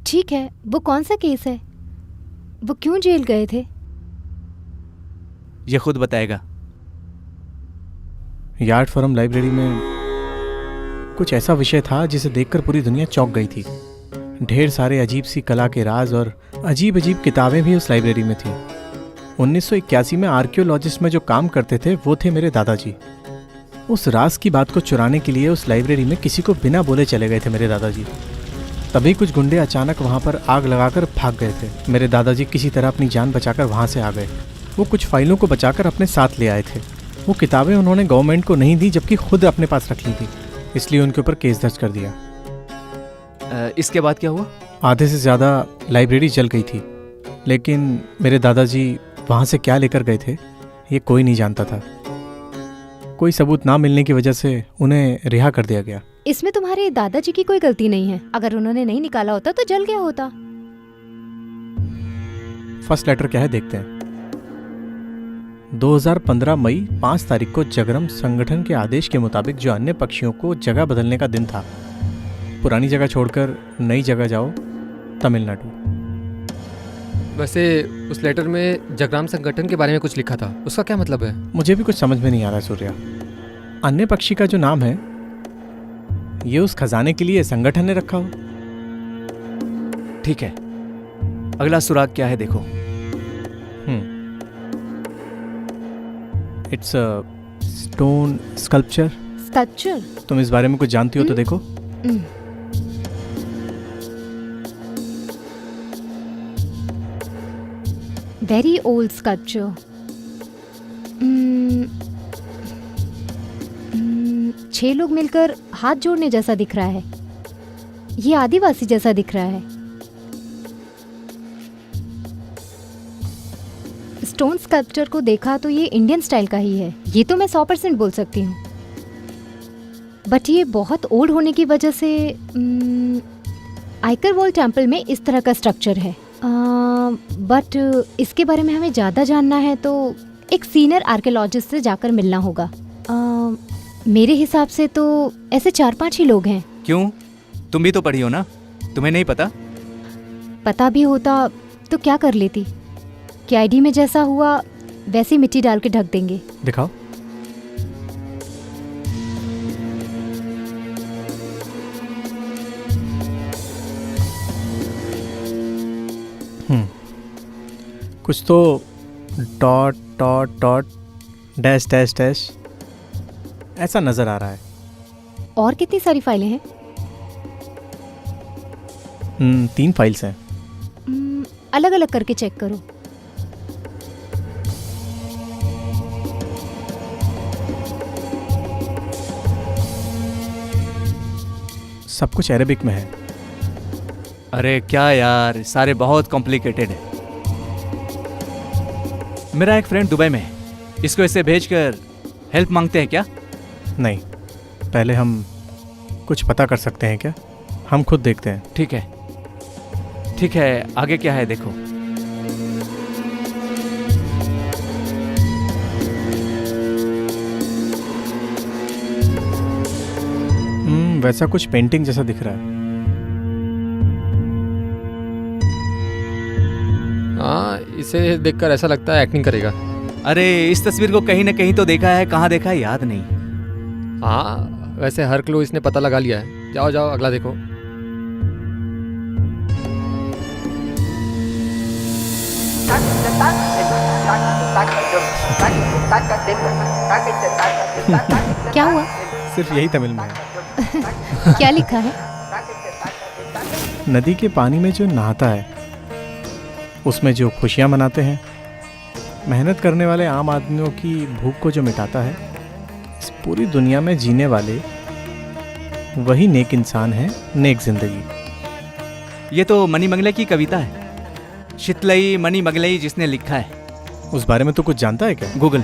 S6: ठीक है, वो कौन सा केस है? वो क्यों जेल गए थे?
S2: ये खुद बताएगा।
S5: यार्ड फॉरम लाइब्रेरी में कुछ ऐसा विषय था जिसे देखकर पूरी दुनिया चौंक गई थी। ढेर सारे अजीब सी कला के राज और अजीब अजीब किताबें भी उस लाइब्रेरी में थी। 1981 में आर्कियोलॉजिस्ट में जो काम करते थे वो थे मेरे दादाजी। उस राज की बात को चुराने के लिए उस लाइब्रेरी में किसी को बिना बोले चले गए थे मेरे दादाजी। तभी कुछ गुंडे अचानक वहाँ पर आग लगाकर भाग गए थे। मेरे दादाजी किसी तरह अपनी जान बचाकर वहाँ से आ गए। वो कुछ फाइलों को बचाकर अपने साथ ले आए थे। वो किताबें उन्होंने गवर्नमेंट को नहीं दी जबकि खुद अपने पास रख ली थी, इसलिए उनके ऊपर केस दर्ज कर दिया।
S2: इसके बाद क्या हुआ?
S5: आधे से ज़्यादा लाइब्रेरी जल गई थी, लेकिन मेरे दादाजी वहाँ से क्या लेकर गए थे ये कोई नहीं जानता था। कोई सबूत ना मिलने की वजह से उन्हें रिहा कर दिया गया।
S6: इसमें तुम्हारे दादाजी की कोई गलती नहीं है। अगर उन्होंने नहीं निकाला होता तो जल गया होता।
S5: फर्स्ट लेटर क्या है देखते हैं। 2015 मई 5 तारीख को जगरम संगठन के आदेश के मुताबिक जो अन्य पक्षियों को जगह बदलने का दिन था, पुरानी जगह छोड़कर नई जगह जाओ, तमिलनाडु।
S4: वैसे उस लेटर में जगराम संगठन के बारे में कुछ लिखा था, उसका क्या मतलब है?
S5: मुझे भी कुछ समझ में नहीं आ रहा है सूर्या। अन्य पक्षी का जो नाम है ये उस खजाने के लिए संगठन ने रखा हो।
S2: ठीक है, अगला सुराग क्या है देखो।
S5: It's a stone sculpture.
S6: Sculpture?
S5: तुम इस बारे में कुछ जानती हो तो देखो।
S6: Very old sculpture. 6 लोग मिलकर हाथ जोड़ने जैसा दिख रहा है।
S7: ये आदिवासी जैसा दिख रहा है। स्टोन स्कल्पचर को देखा तो ये इंडियन स्टाइल का ही है, ये तो मैं 100% बोल सकती हूँ। बट ये बहुत ओल्ड होने की वजह से आइकर वॉल टेम्पल में इस तरह का स्ट्रक्चर है। बट इसके बारे में हमें ज़्यादा जानना है तो एक सीनियर आर्कियोलॉजिस्ट से जाकर मिलना होगा। मेरे हिसाब से तो ऐसे 4-5 ही लोग हैं।
S2: क्यों, तुम भी तो पढ़ी हो ना, तुम्हें नहीं पता?
S7: पता भी होता तो क्या कर लेती। KID में जैसा हुआ वैसी मिट्टी डाल के ढक देंगे।
S5: दिखाओ। कुछ तो dot dot dot dash dash dash ऐसा नजर आ रहा है।
S7: और कितनी सारी फाइलें हैं?
S5: 3 फाइल्स हैं।
S7: अलग अलग करके चेक करो।
S5: सब कुछ अरेबिक में है।
S2: अरे क्या यार, सारे बहुत कॉम्प्लिकेटेड है। मेरा एक फ्रेंड दुबई में है, इसको ऐसे भेजकर हेल्प मांगते हैं क्या?
S5: नहीं, पहले हम कुछ पता कर सकते हैं क्या? हम खुद देखते हैं।
S2: ठीक है, ठीक है, आगे क्या है देखो।
S5: वैसा कुछ पेंटिंग जैसा दिख रहा है।
S4: हाँ, इसे देखकर ऐसा लगता है एक्टिंग करेगा।
S2: अरे इस तस्वीर को कहीं ना कहीं तो देखा है, कहाँ देखा है याद नहीं।
S4: हाँ, वैसे हर क्लू इसने पता लगा लिया है। जाओ जाओ, अगला देखो।
S7: क्या हुआ?
S5: सिर्फ यही तमिल में है।
S7: क्या लिखा है?
S5: नदी के पानी में जो नहाता है उसमें जो खुशियाँ मनाते हैं, मेहनत करने वाले आम आदमियों की भूख को जो मिटाता है, इस पूरी दुनिया में जीने वाले वही नेक इंसान है, नेक जिंदगी।
S2: ये तो मनी मंगले की कविता है, शीतलई मनी मंगलई जिसने लिखा है।
S5: उस बारे में तो कुछ जानता है क्या?
S2: गूगल।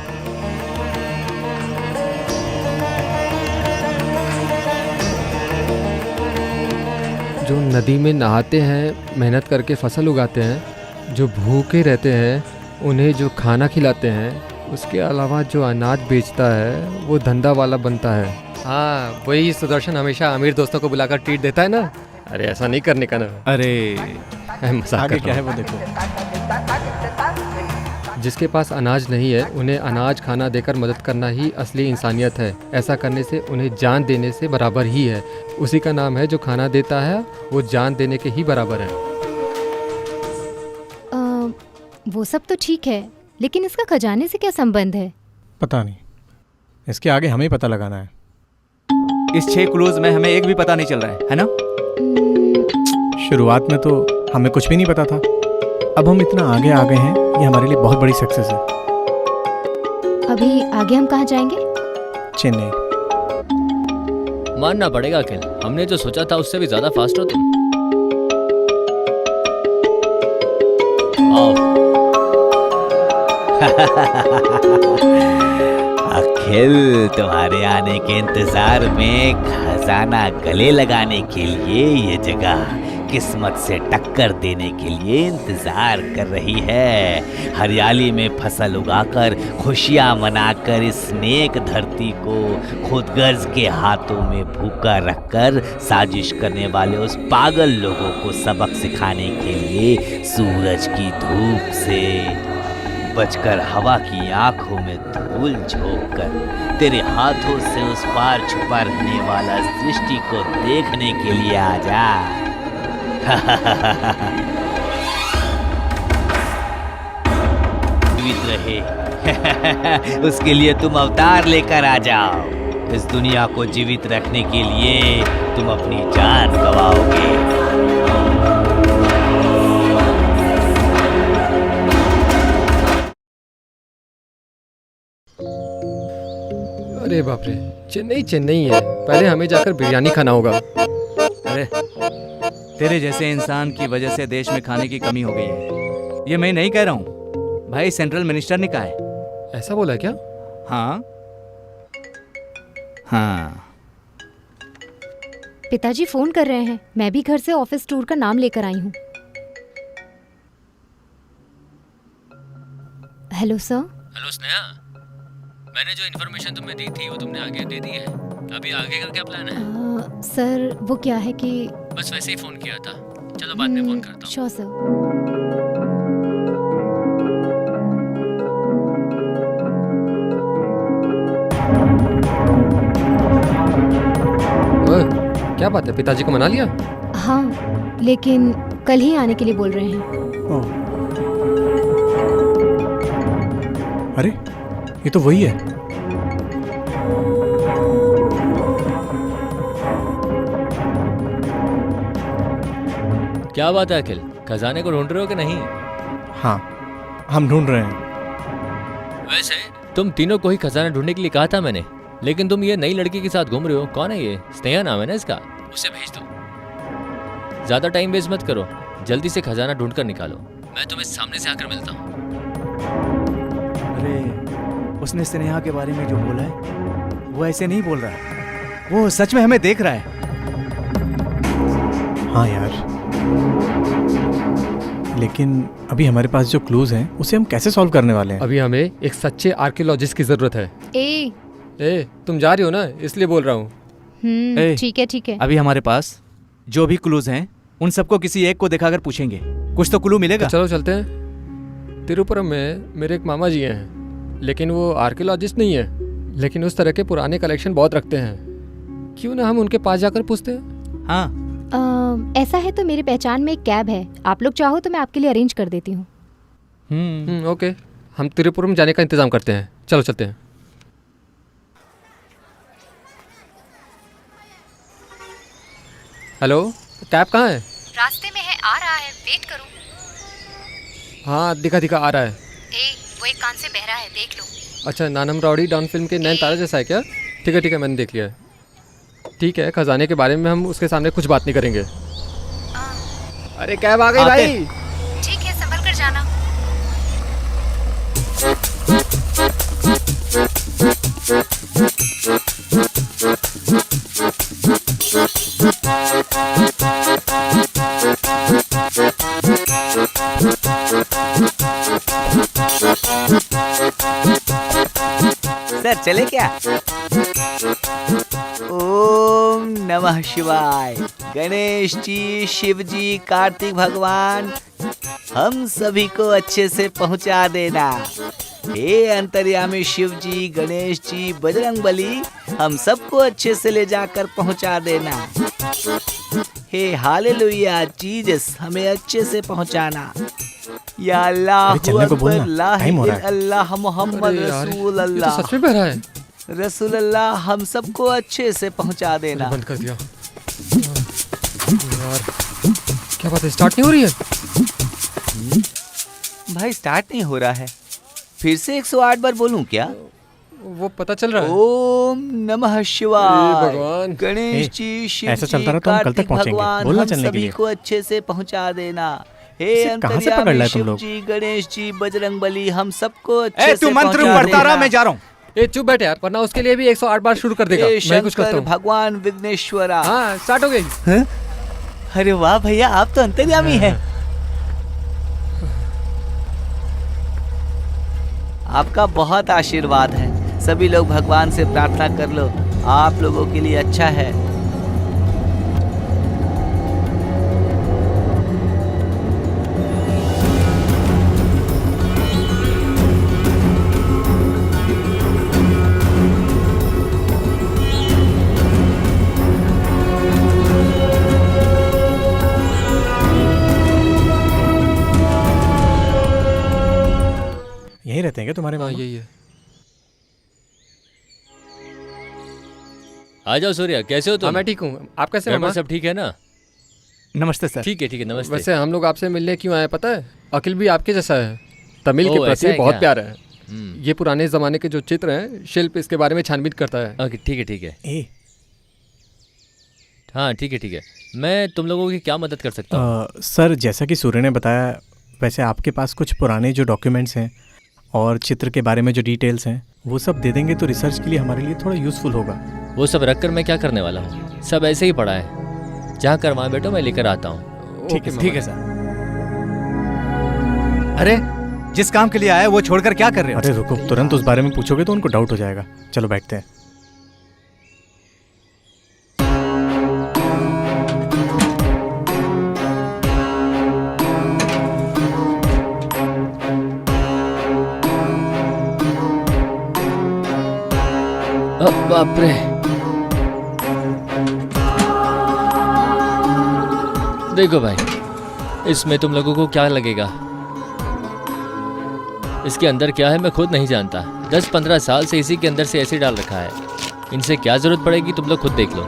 S4: जो नदी में नहाते हैं, मेहनत करके फसल उगाते हैं, जो भूखे रहते हैं उन्हें जो खाना खिलाते हैं, उसके अलावा जो अनाज बेचता है वो धंधा वाला बनता है। हाँ, वही सुदर्शन हमेशा अमीर दोस्तों को बुलाकर ट्रीट देता है ना। अरे ऐसा नहीं करने का ना।
S2: अरे
S4: मजाक
S5: आगे
S4: कर
S5: क्या
S4: रहा
S5: है वो देखो।
S4: हूँ। जिसके पास अनाज नहीं है उन्हें अनाज खाना देकर मदद करना ही असली इंसानियत है। ऐसा करने से उन्हें जान देने से बराबर ही है। उसी का नाम है जो खाना देता है, वो जान देने के ही बराबर है।
S7: वो सब तो ठीक है, लेकिन इसका खजाने से क्या संबंध है?
S5: पता नहीं, इसके आगे हमें ही पता लगाना है।
S2: इस 6 क्लूज में हमें एक भी पता नहीं चल रहा है ना?
S5: शुरुआत में तो हमें कुछ भी नहीं पता था, अब हम इतना आगे आ गए हैं, ये हमारे लिए बहुत बड़ी सक्सेस है।
S7: अभी आगे हम कहाँ जाएंगे?
S5: चेन्नई।
S3: मानना पड़ेगा अखिल, हमने जो सोचा था उससे भी ज्यादा फास्ट हो तुम। आओ।
S1: अखिल, तुम्हारे आने के इंतजार में खजाना गले लगाने के लिए ये जगह किस्मत से टक्कर देने के लिए इंतजार कर रही है। हरियाली में फसल उगाकर, खुशियां मनाकर, इस नेक धरती को खुदगर्ज के हाथों में भूखा रखकर साजिश करने वाले उस पागल लोगों को सबक सिखाने के लिए सूरज की धूप से बचकर हवा की आंखों में धूल झोंक कर तेरे हाथों से उस पार छुपा रहने वाला सृष्टि को देखने के लिए आ जा। जीवित रहे उसके लिए तुम अवतार लेकर आ जाओ। इस दुनिया को जीवित रखने के लिए तुम अपनी जान गंवाओगे।
S4: अरे बाप रे, चेन्नई चेन्नई है। पहले हमें जाकर बिरयानी खाना होगा।
S2: अरे तेरे जैसे इंसान की वजह से देश में खाने की कमी हो गई है। ये मैं नहीं कह रहा हूँ भाई, सेंट्रल मिनिस्टर ने कहा है।
S4: ऐसा बोला है क्या?
S2: हाँ हाँ।
S7: पिताजी फोन कर रहे हैं, मैं भी घर से ऑफिस टूर का नाम लेकर आई हूँ। Hello sir.
S3: हेलो स्नेहा, मैंने जो इन्फॉर्मेशन तुम्हें दी थी वो तुमने आगे दे दी है। अभी आगे का क्या प्लान है?
S7: सर वो क्या है कि
S3: बस वैसे ही फोन किया था। चलो बाद में फोन करता हूँ।
S7: Sure sir.
S4: ओए, क्या बात है, पिताजी को मना लिया?
S7: हाँ, लेकिन कल ही आने के लिए बोल रहे हैं।
S5: ओह। अरे ये तो वही है।
S3: क्या बात है अखिल, खजाने को ढूंढ रहे हो कि नहीं?
S5: हाँ, हम ढूंढ रहे हैं।
S3: वैसे तुम तीनों को ही खजाना ढूंढने के लिए कहा था मैंने, लेकिन तुम ये नई लड़की के साथ घूम रहे हो। कौन है ये? स्नेहा नाम है ना इसका? उसे भेज दो। ज्यादा टाइम वेस्ट मत करो, जल्दी से खजाना ढूंढ कर निकालो। मैं तुम्हें सामने से आकर मिलता हूँ।
S2: अरे उसने स्नेहा के बारे में जो बोला है वो ऐसे नहीं बोल रहा है, वो सच में हमें देख रहा है।
S5: हाँ यार, लेकिन अभी हमारे पास जो क्लूज हैं उसे हम कैसे सॉल्व करने वाले हैं?
S4: अभी हमें एक सच्चे आर्कियोलॉजिस्ट की जरूरत है।
S7: ए
S4: तुम जा रही हो ना, इसलिए बोल रहा हूँ।
S2: ए,
S7: ठीक है ठीक है।
S2: अभी हमारे पास जो भी क्लूज हैं उन सबको किसी एक को दिखाकर पूछेंगे, कुछ तो क्लू मिलेगा।
S4: तो चलो चलते हैं। तिरुपुरम में मेरे एक मामा जी हैं, लेकिन वो आर्कियोलॉजिस्ट नहीं है, लेकिन उस तरह के पुराने कलेक्शन बहुत रखते हैं। क्यों ना हम उनके पास जाकर पूछते हैं?
S2: हाँ
S7: ऐसा है तो मेरी पहचान में एक कैब है, आप लोग चाहो तो मैं आपके लिए अरेंज कर देती हूँ।
S4: ओके, हम तिरुपुरम जाने का इंतजाम करते हैं। चलो चलते हैं। हेलो, कैब कहाँ है?
S7: रास्ते में है, आ रहा है, वेट करो।
S4: हाँ, दिखा आ रहा है।
S7: वो एक कान से बहरा है, देख लो।
S4: अच्छा, नानम राउडी डॉन फिल्म के नैन तारा जैसा है क्या? ठीक है, मैंने देख लिया है। ठीक है, खजाने के बारे में हम उसके सामने कुछ बात नहीं करेंगे। अरे कैब आ गई भाई।
S7: ठीक है, संभल कर जाना।
S1: सर चले क्या? ओम नमः शिवाय। गणेश जी, शिव जी, कार्तिक भगवान, हम सभी को अच्छे से पहुंचा देना। हे अंतर्यामी शिव जी, गणेश जी, बजरंगबली, हम सबको अच्छे से ले जाकर पहुंचा देना। हे हालेलुया जीसस, हमें अच्छे से पहुंचाना। या अल्लाह
S5: चलने को बोलना, टाइम हो रहा है।
S1: अल्लाह मोहम्मद
S4: अरे यार,
S1: रसूल
S4: ये
S1: अल्लाह
S4: तो सच में बह रहा है।
S1: रसूल अल्लाह, हम सबको अच्छे से पहुंचा देना।
S4: बंद कर दिया यार। क्या बात है, स्टार्ट नहीं हो रही है?
S1: भाई स्टार्ट नहीं हो रहा है, फिर से 108 बार बोलूं क्या?
S4: वो पता चल रहा है।
S1: ओम नमः शिवाय।
S4: हे भगवान।
S1: गणेश जी, शिव
S5: ऐसा
S1: जी,
S5: चलता रहा तो हम कल तक
S1: कार्तिक
S5: पहुंचेंगे।
S1: भगवान,
S5: बोलना
S1: हम
S5: चलने के
S1: सभी
S5: लिए।
S1: को अच्छे से पहुंचा देना। हे
S5: इसे कहाँ से पकड़
S1: अंतर्यामी
S5: लाए तुम
S1: शिव
S5: लोग?
S1: जी, गणेश जी, बजरंगबली, हम सबको अच्छे से
S2: तू मंत्र
S1: पहुंचा
S2: पढ़ता रहा,
S1: देना।
S2: मैं जा रहा हूँ।
S4: ए चुप बैठ यार, वरना उसके लिए भी 108 बार शुरू कर देगा।
S1: हे
S4: मैं कुछ करता
S1: शंकर
S4: हूँ।
S1: भगवान विघ्नेश्वरा।
S4: हाँ, स्टार्ट हो गई।
S1: अरे वाह भैया, आप तो अंतर्यामी हैं। आपका बहुत आशीर्वाद है। सभी लोग भगवान से प्रार्थना कर लो, आप लोगों के लिए अच्छा है।
S5: यहीं रहते हैं क्या तुम्हारे
S4: हाँ,
S5: मामा?
S4: यही है।
S3: आ जाओ सूर्या, कैसे हो
S4: हाँ,
S3: तुम?
S4: मैं ठीक हूँ। आप कैसे
S3: घर पर
S4: मामा?
S3: सब ठीक है ना?
S2: नमस्ते सर।
S3: ठीक है नमस्ते।
S4: वैसे हम लोग आपसे मिलने क्यों आए पता है? अखिल भी आपके जैसा है, तमिल के
S3: ओह, ऐसा
S4: प्रति
S3: है
S4: बहुत
S3: क्या?
S4: प्यार है।
S3: हम्म,
S4: ये पुराने जमाने के जो चित्र हैं, शिल्प, इसके बारे में छानबीन करता है।
S3: ओके ठीक है।
S5: ए
S3: हाँ ठीक है, मैं तुम लोगों की क्या मदद कर सकता हूँ?
S5: सर, जैसा कि सूर्य ने बताया, वैसे आपके पास कुछ पुराने जो डॉक्यूमेंट्स हैं और चित्र के बारे में जो डिटेल्स हैं वो सब दे देंगे तो रिसर्च के लिए हमारे लिए थोड़ा यूज़फुल होगा।
S3: वो सब रख कर मैं क्या करने वाला हूँ? सब ऐसे ही पड़ा है। जहाँ करवा बैठो, मैं लेकर आता हूँ।
S2: ठीक है सर। अरे जिस काम के लिए आए वो छोड़कर क्या कर रहे हो?
S5: अरे रुको, तुरंत उस बारे में पूछोगे तो उनको डाउट हो जाएगा। चलो बैठते हैं।
S3: बाप रे, देखो भाई, इसमें तुम लोगों को क्या लगेगा? इसके अंदर क्या है मैं खुद नहीं जानता। 10-15 साल से इसी के अंदर से ऐसे डाल रखा है। इनसे क्या जरूरत पड़ेगी तुम लोग खुद देख लो।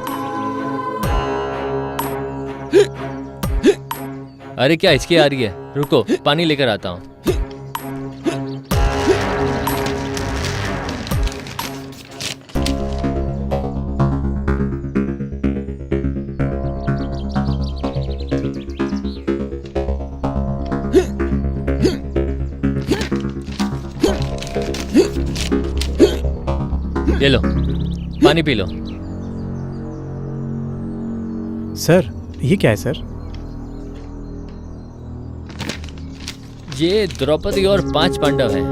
S3: अरे क्या हिचकी आ रही है? रुको, पानी लेकर आता हूँ। ये लो, पानी पी लो।
S5: सर, ये क्या है सर?
S3: ये द्रौपदी और 5 पांडव हैं।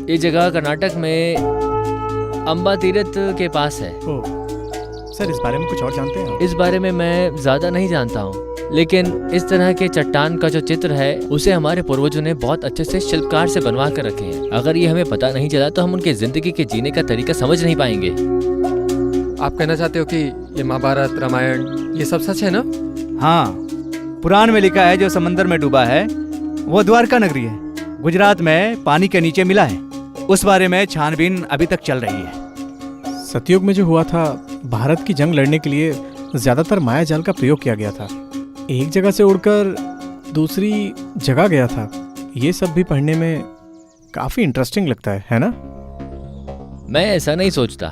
S3: ये जगह कर्नाटक में अंबा तीरथ के पास है।
S5: ओह, सर इस बारे में कुछ और जानते हैं आप?
S3: इस बारे में मैं ज़्यादा नहीं जानता हूँ, लेकिन इस तरह के चट्टान का जो चित्र है उसे हमारे पूर्वजों ने बहुत अच्छे से शिल्पकार से बनवा कर रखे हैं। अगर ये हमें पता नहीं चला तो हम उनके जिंदगी के जीने का तरीका समझ नहीं पाएंगे।
S4: आप कहना चाहते हो कि ये महाभारत, रामायण, ये सब सच है ना?
S2: हाँ, पुराण में लिखा है जो समंदर में डूबा है वो द्वारका नगरी है। गुजरात में पानी के नीचे मिला है। उस बारे में छानबीन अभी तक चल रही है।
S5: सतयुग में जो हुआ था, भारत की जंग लड़ने के लिए ज्यादातर माया जाल का प्रयोग किया गया था। एक जगह से उड़कर दूसरी जगह गया था। ये सब भी पढ़ने में काफी इंटरेस्टिंग लगता है ना?
S3: मैं ऐसा नहीं सोचता।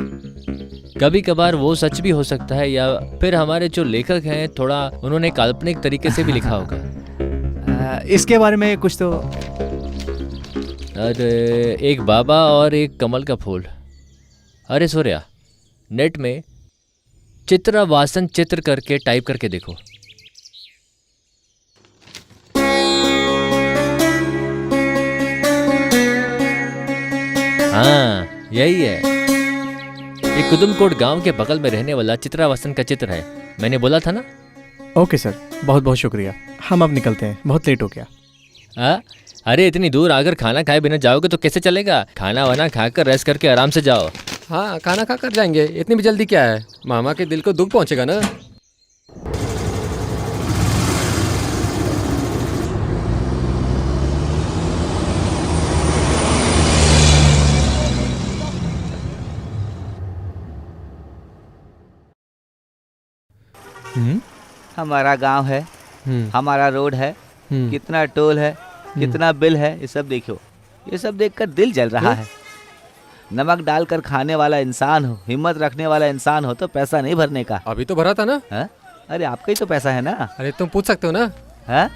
S3: कभी कभार वो सच भी हो सकता है, या फिर हमारे जो लेखक हैं थोड़ा उन्होंने काल्पनिक तरीके से भी लिखा होगा।
S2: इसके बारे में कुछ तो।
S3: अरे एक बाबा और एक कमल का फूल। अरे सूर्या, नेट में चित्रवासन चित्र करके टाइप करके देखो। हाँ, यही है। ये कुदुमकोट गांव के बगल में रहने वाला चित्रवासन का चित्र है। मैंने बोला था ना।
S5: ओके सर, बहुत बहुत शुक्रिया। हम अब निकलते हैं, बहुत लेट हो गया।
S3: अरे इतनी दूर आकर खाना खाए बिना जाओगे तो कैसे चलेगा? खाना वाना खाकर रेस्ट करके आराम से जाओ।
S4: हाँ, खाना खा कर जाएंगे। इतनी भी जल्दी क्या है? मामा के दिल को दुख पहुंचेगा ना।
S1: हमारा गांव है, हमारा रोड है, कितना टोल है, कितना बिल है, ये सब देखो। ये सब देखकर दिल जल रहा है। नमक डालकर खाने वाला इंसान हो, हिम्मत रखने वाला इंसान हो तो पैसा नहीं भरने का।
S4: अभी तो भरा था ना।
S1: है? अरे आपका ही तो पैसा है ना।
S4: अरे तुम पूछ सकते हो ना।
S1: है?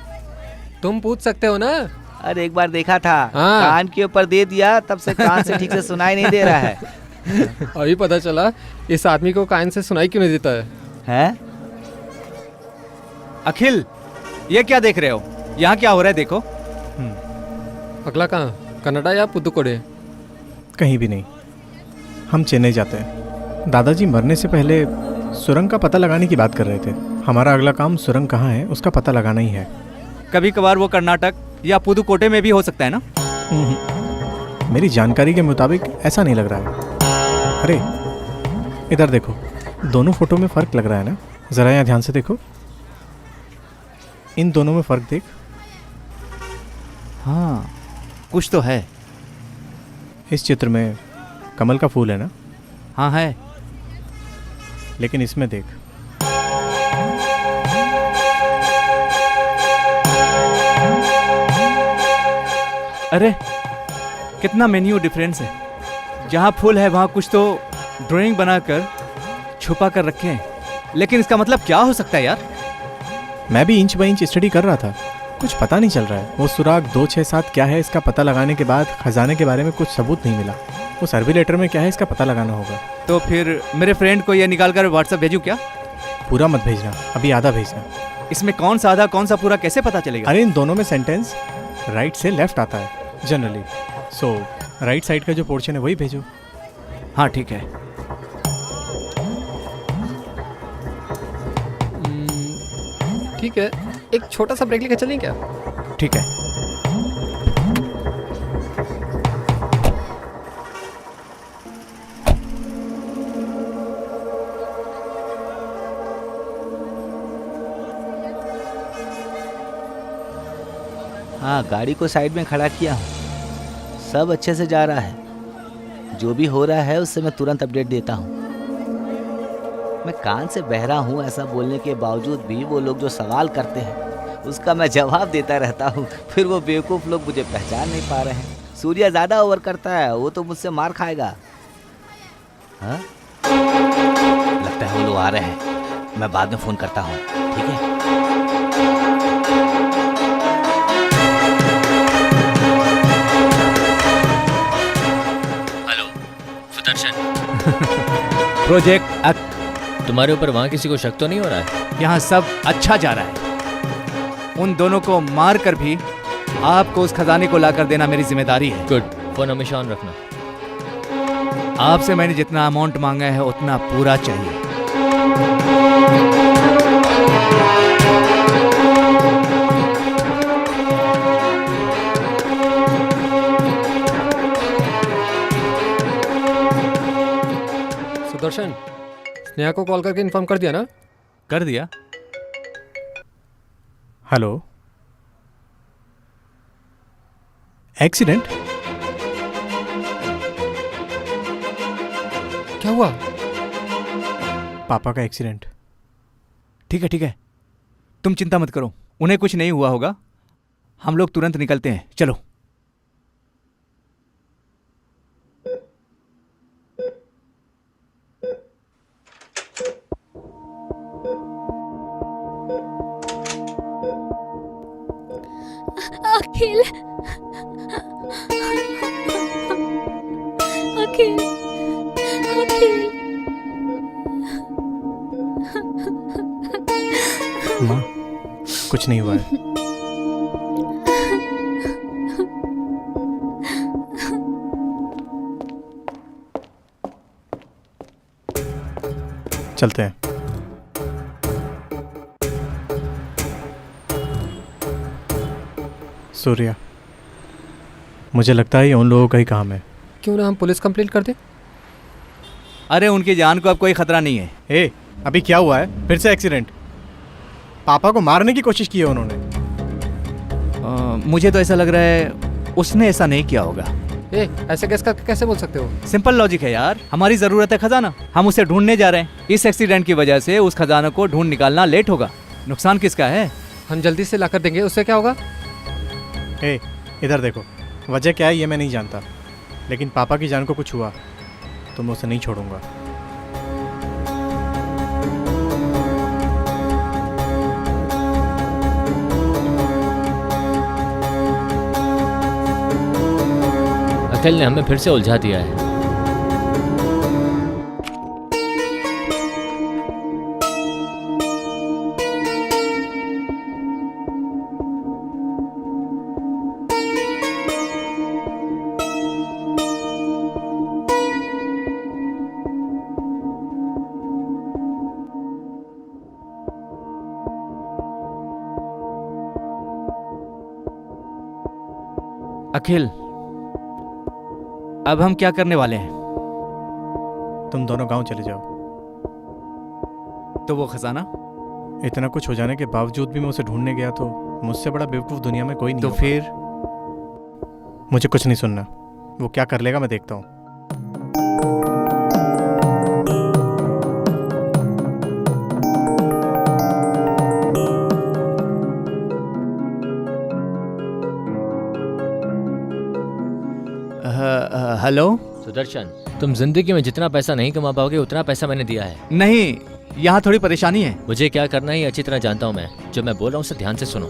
S4: तुम पूछ सकते हो ना।
S1: अरे एक बार देखा था,
S4: हाँ।
S1: कान के ऊपर दे दिया, तब से कान से ठीक से सुनाई नहीं दे रहा है।
S4: अभी पता चला इस आदमी को कान से सुनाई क्यों नहीं देता है।
S1: हैं?
S2: अखिल, ये क्या देख रहे हो? यहाँ क्या हो रहा है देखो।
S4: अगला कहाँ? कनाडा या पुदुकोड़े?
S5: कहीं भी नहीं, हम चेन्नई जाते हैं। दादाजी मरने से पहले सुरंग का पता लगाने की बात कर रहे थे। हमारा अगला काम सुरंग कहाँ है उसका पता लगाना ही है।
S2: कभी कभार वो कर्नाटक या पुदुकोटे में भी हो सकता है ना।
S5: मेरी जानकारी के मुताबिक ऐसा नहीं लग रहा है। अरे इधर देखो, दोनों फोटो में फ़र्क लग रहा है ना? ज़रा यहाँ ध्यान से देखो, इन दोनों में फ़र्क देख।
S2: हाँ, कुछ तो है।
S5: इस चित्र में कमल का फूल है ना?
S2: हाँ है।
S5: लेकिन इसमें देख,
S2: अरे कितना मेन्यू डिफरेंस है। जहाँ फूल है वहाँ कुछ तो ड्राइंग बनाकर छुपा कर रखे हैं। लेकिन इसका मतलब क्या हो सकता है यार?
S5: मैं भी इंच बाई इंच स्टडी कर रहा था, कुछ पता नहीं चल रहा है। वो सुराग 267 क्या है इसका पता लगाने के बाद खजाने के बारे में कुछ सबूत नहीं मिला। वो सर्वे लेटर में क्या है इसका पता लगाना होगा।
S2: तो फिर मेरे फ्रेंड को ये निकाल कर व्हाट्सएप भेजूँ क्या?
S5: पूरा मत भेजना, अभी आधा भेजना।
S2: इसमें कौन सा आधा कौन सा पूरा कैसे पता चलेगा?
S5: अरे इन दोनों में सेंटेंस राइट से लेफ्ट आता है जनरली, सो राइट साइड का जो पोर्शन है वही भेजो।
S2: हाँ ठीक है।
S4: ठीक है, एक छोटा सा ब्रेक लेकर चलें क्या?
S2: ठीक है।
S1: हाँ, गाड़ी को साइड में खड़ा किया हूँ। सब अच्छे से जा रहा है। जो भी हो रहा है उससे मैं तुरंत अपडेट देता हूँ। मैं कान से बहरा हूँ, ऐसा बोलने के बावजूद भी वो लोग जो सवाल करते हैं उसका मैं जवाब देता रहता हूँ। फिर वो बेवकूफ़ लोग मुझे पहचान नहीं पा रहे हैं। सूर्या ज़्यादा ओवर करता है, वो तो मुझसे मार खाएगा। हाँ, लगता है वो लोग आ रहे हैं। मैं बाद में फ़ोन करता हूँ, ठीक है?
S3: हेलो सुदर्शन,
S2: प्रोजेक्ट
S3: तुम्हारे ऊपर वहाँ किसी को शक तो नहीं हो रहा है?
S2: यहाँ सब अच्छा जा रहा है। उन दोनों को मार कर भी आपको उस खजाने को लाकर देना मेरी जिम्मेदारी है।
S3: गुड, फोन हमेशा ऑन रखना।
S2: आपसे मैंने जितना अमाउंट मांगा है उतना पूरा चाहिए।
S4: सुदर्शन, स्नेहा को कॉल करके इन्फॉर्म कर दिया ना?
S2: कर दिया।
S5: Hello, accident?
S4: क्या हुआ?
S5: पापा का एक्सीडेंट।
S2: ठीक है, तुम चिंता मत करो, उन्हें कुछ नहीं हुआ होगा। हम लोग तुरंत निकलते हैं, चलो।
S6: अखिल, अखिल, अखिल।
S5: माँ, कुछ नहीं हुआ है। चलते हैं। सूर्या, मुझे लगता है ये उन लोगों का ही काम है।
S4: क्यों ना हम पुलिस कंप्लेंट कर दें?
S2: अरे उनकी जान को अब कोई खतरा नहीं है।
S5: ए, अभी क्या हुआ है? फिर से एक्सीडेंट? पापा को मारने की कोशिश की है उन्होंने।
S2: मुझे तो ऐसा लग रहा है उसने ऐसा नहीं किया होगा।
S4: ए, ऐसे कैसे बोल सकते हो?
S2: सिंपल लॉजिक है यार, हमारी जरूरत है खजाना, हम उसे ढूंढने जा रहे हैं। इस एक्सीडेंट की वजह से उस खजाना को ढूंढ निकालना लेट होगा। नुकसान किसका है?
S4: हम जल्दी से लाकर देंगे, उससे क्या होगा?
S5: ए, इधर देखो, वजह क्या है ये मैं नहीं जानता, लेकिन पापा की जान को कुछ हुआ तो मैं उसे नहीं छोड़ूंगा।
S3: अखिल ने हमें फिर से उलझा दिया है।
S2: अखिल, अब हम क्या करने वाले हैं?
S5: तुम दोनों गांव चले जाओ।
S2: तो वो खजाना?
S5: इतना कुछ हो जाने के बावजूद भी मैं उसे ढूंढने गया तो मुझसे बड़ा बेवकूफ़ दुनिया में कोई नहीं
S2: तो
S5: होगा।
S2: फिर
S5: मुझे कुछ नहीं सुनना, वो क्या कर लेगा मैं देखता हूँ।
S2: हेलो।
S3: सुदर्शन, तुम जिंदगी में जितना पैसा नहीं कमा पाओगे उतना पैसा मैंने दिया है।
S2: नहीं, यहाँ थोड़ी परेशानी है।
S3: मुझे क्या करना है ये अच्छी तरह जानता हूँ मैं। जो मैं बोल रहा हूँ उसे ध्यान से सुनो।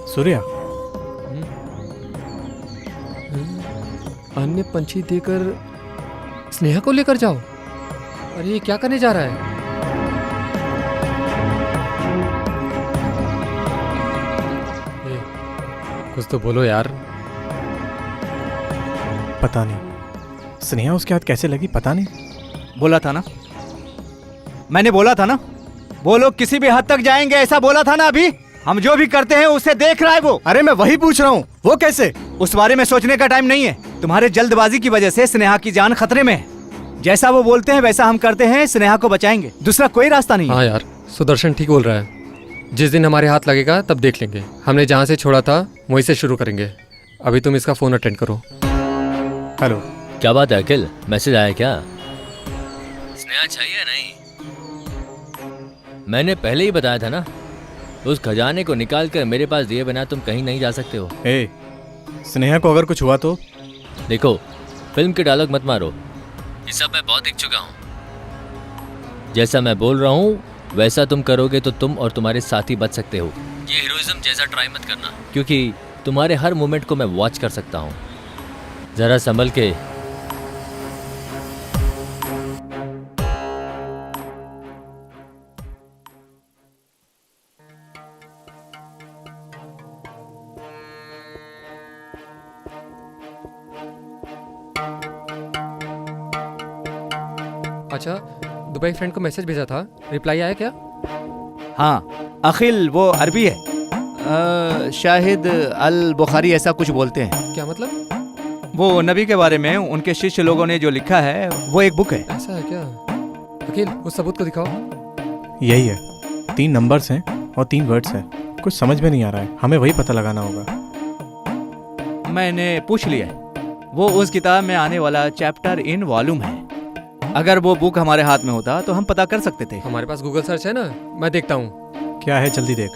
S5: सूर्या,
S4: अन्य पंछी देकर स्नेहा को लेकर जाओ। अरे ये क्या करने जा रहा है? ए, कुछ तो बोलो यार।
S5: पता नहीं स्नेहा उसके हाथ कैसे लगी, पता नहीं।
S2: बोला था ना, मैंने बोला था ना, वो लोग किसी भी हद तक जाएंगे, ऐसा बोला था ना। अभी हम जो भी करते हैं उसे देख रहा है वो।
S5: अरे मैं वही पूछ रहा हूँ, वो कैसे?
S2: उस बारे में सोचने का टाइम नहीं है। तुम्हारे जल्दबाजी की वजह से स्नेहा की जान खतरे में है। जैसा वो बोलते हैं वैसा हम करते हैं, स्नेहा को बचाएंगे, दूसरा कोई रास्ता नहीं है।
S4: हाँ यार, सुदर्शन ठीक बोल रहा है। जिस दिन हमारे हाथ लगेगा तब देख लेंगे। हमने जहाँ से छोड़ा था वहीं से शुरू करेंगे। अभी तुम इसका फोन अटेंड करो।
S5: हेलो,
S3: क्या बात है अखिल, मैसेज आया क्या? स्नेहा चाहिए नहीं? मैंने पहले ही बताया था ना, उस खजाने को निकाल कर मेरे पास दिए बिना तुम कहीं नहीं जा सकते हो।
S5: ए, स्नेहा को अगर कुछ हुआ तो?
S3: देखो, फिल्म के डायलॉग मत मारो, ये सब मैं बहुत देख चुका हूँ। जैसा मैं बोल रहा हूँ वैसा तुम करोगे तो तुम और तुम्हारे साथी बच सकते हो। ये हीरोइज्म जैसा ट्राई मत करना, क्योंकि तुम्हारे हर मूवमेंट को मैं वॉच कर सकता हूँ। जरा संभल के।
S4: अच्छा, दुबई फ्रेंड को मैसेज भेजा था, रिप्लाई आया क्या?
S2: हाँ, अखिल वो अरबी है, शाहिद अल बुखारी ऐसा कुछ बोलते हैं।
S4: क्या मतलब?
S2: वो नबी के बारे में उनके शिष्य लोगों ने जो लिखा है वो एक बुक है।
S4: ऐसा है क्या? अखिल, उस सबूत को दिखाओ।
S5: यही है, 3 नंबर्स हैं और 3 वर्ड्स हैं। कुछ समझ में नहीं आ रहा है, हमें वही पता लगाना होगा।
S2: मैंने पूछ लिया है, वो उस किताब में आने वाला चैप्टर इन वॉल्यूम है। अगर वो बुक हमारे हाथ में होता तो हम पता कर सकते थे।
S4: हमारे पास गूगल सर्च है ना, मैं देखता हूँ।
S5: क्या है, जल्दी देख।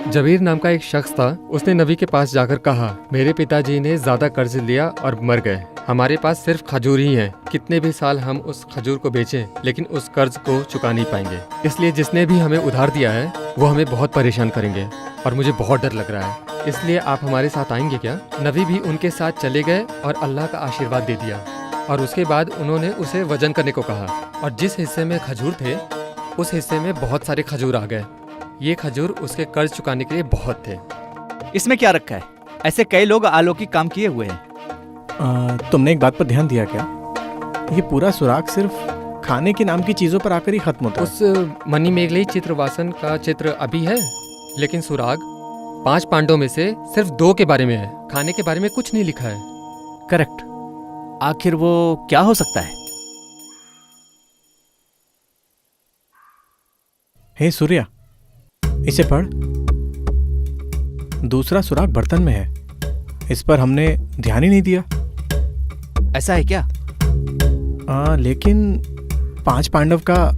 S4: जबीर नाम का एक शख्स था, उसने नबी के पास जाकर कहा, मेरे पिताजी ने ज्यादा कर्ज लिया और मर गए। हमारे पास सिर्फ खजूर ही है। कितने भी साल हम उस खजूर को बेचें लेकिन उस कर्ज को चुका नहीं पाएंगे। इसलिए जिसने भी हमें उधार दिया है वो हमें बहुत परेशान करेंगे और मुझे बहुत डर लग रहा है। इसलिए आप हमारे साथ आएंगे क्या? नबी भी उनके साथ चले गए और अल्लाह का आशीर्वाद दे दिया। और उसके बाद उन्होंने उसे वजन करने को कहा और जिस हिस्से में खजूर थे उस हिस्से में बहुत सारे खजूर आ गए। ये खजूर उसके कर्ज चुकाने के लिए बहुत थे।
S2: इसमें क्या रखा है? ऐसे कई लोग अलौकिक काम किए हुए हैं।
S5: तुमने एक बात पर ध्यान दिया क्या? ये पूरा सुराग सिर्फ खाने के नाम की चीजों पर आकर ही खत्म होता है।
S4: उस मनी मेघले चित्रवासन का चित्र अभी है, लेकिन सुराग 5 पांडवों में से सिर्फ 2 के बारे में है। खाने के बारे में कुछ नहीं लिखा है।
S2: करेक्ट। आखिर वो क्या हो सकता है?
S5: हे सूर्या, इसे पढ़। दूसरा सुराग बर्तन में है। इस पर हमने ध्यान ही नहीं दिया।
S2: ऐसा है क्या?
S5: लेकिन 5 पांडव का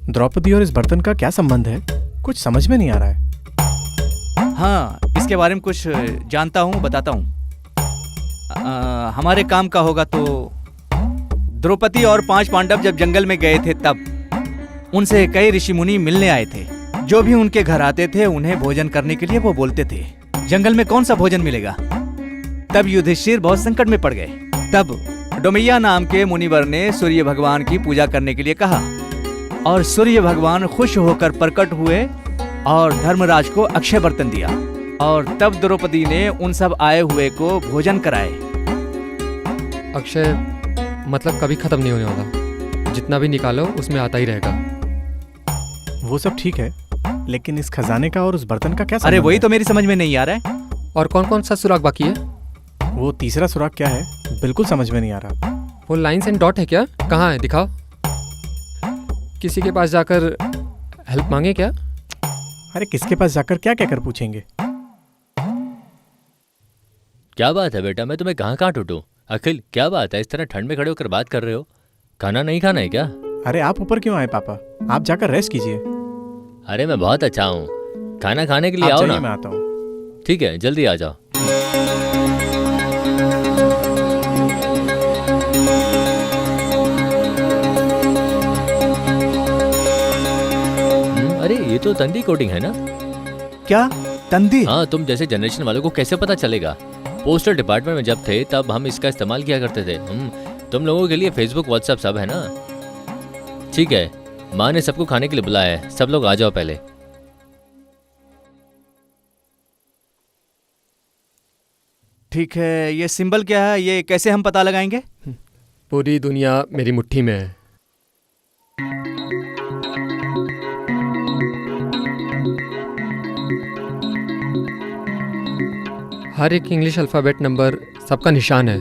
S5: द्रौपदी और इस बर्तन का क्या संबंध है? कुछ समझ में नहीं आ रहा है।
S2: हाँ, इसके बारे में कुछ जानता हूँ, बताता हूँ। हमारे काम का होगा तो द्रौपदी और 5 पांडव जब जंगल में गए थे तब उनसे कई ऋषि मुनि मिलने आए थे। जो भी उनके घर आते थे उन्हें भोजन करने के लिए वो बोलते थे। जंगल में कौन सा भोजन मिलेगा? तब युधिष्ठिर बहुत संकट में पड़ गए। तब डोमैया नाम के मुनिवर ने सूर्य भगवान की पूजा करने के लिए कहा और सूर्य भगवान खुश होकर प्रकट हुए और धर्मराज को अक्षय बर्तन दिया और तब द्रौपदी ने उन सब आए हुए को भोजन कराए।
S4: अक्षय मतलब कभी खत्म नहीं होने वाला। जितना भी निकालो उसमें आता ही रहेगा।
S5: वो सब ठीक है, लेकिन इस खजाने का और उस बर्तन का क्या संबंध
S2: अरे वही
S5: है?
S2: तो मेरी समझ में नहीं आ रहा है।
S4: और कौन कौन सा सुराग बाकी है?
S5: वो तीसरा सुराग क्या है, बिल्कुल समझ में नहीं आ रहा।
S4: वो लाइन्स एंड डॉट है क्या? कहाँ है, दिखाओ। किसी के पास जाकर हेल्प मांगे क्या?
S5: अरे किसके पास जाकर क्या क्या कर पूछेंगे?
S3: क्या बात है बेटा, मैं तुम्हें कहाँ कहाँ टूटूं? अखिल, क्या बात है, इस तरह ठंड में खड़े होकर बात कर रहे हो? खाना नहीं खाना है क्या?
S5: अरे आप ऊपर क्यों आए पापा? आप जाकर रेस्ट कीजिए।
S3: अरे मैं बहुत अच्छा हूँ, खाना खाने के लिए
S5: आप
S3: आओ
S5: जाइए,
S3: ना।
S5: मैं आता हूँ।
S3: ठीक है, जल्दी आ जाओ। अरे ये तो तंदी कोटिंग है ना?
S5: क्या तंदी?
S3: हाँ, तुम जैसे जनरेशन वालों को कैसे पता चलेगा? पोस्टल डिपार्टमेंट में जब थे तब हम इसका इस्तेमाल किया करते थे। तुम लोगों के लिए फेसबुक व्हाट्सएप सब है ना? ठीक है, माँ ने सबको खाने के लिए बुलाया है, सब लोग आ जाओ पहले।
S2: ठीक है, ये सिंबल क्या है? ये कैसे हम पता लगाएंगे?
S4: पूरी दुनिया मेरी मुट्ठी में है। हर एक इंग्लिश अल्फ़ाबेट नंबर सबका निशान है।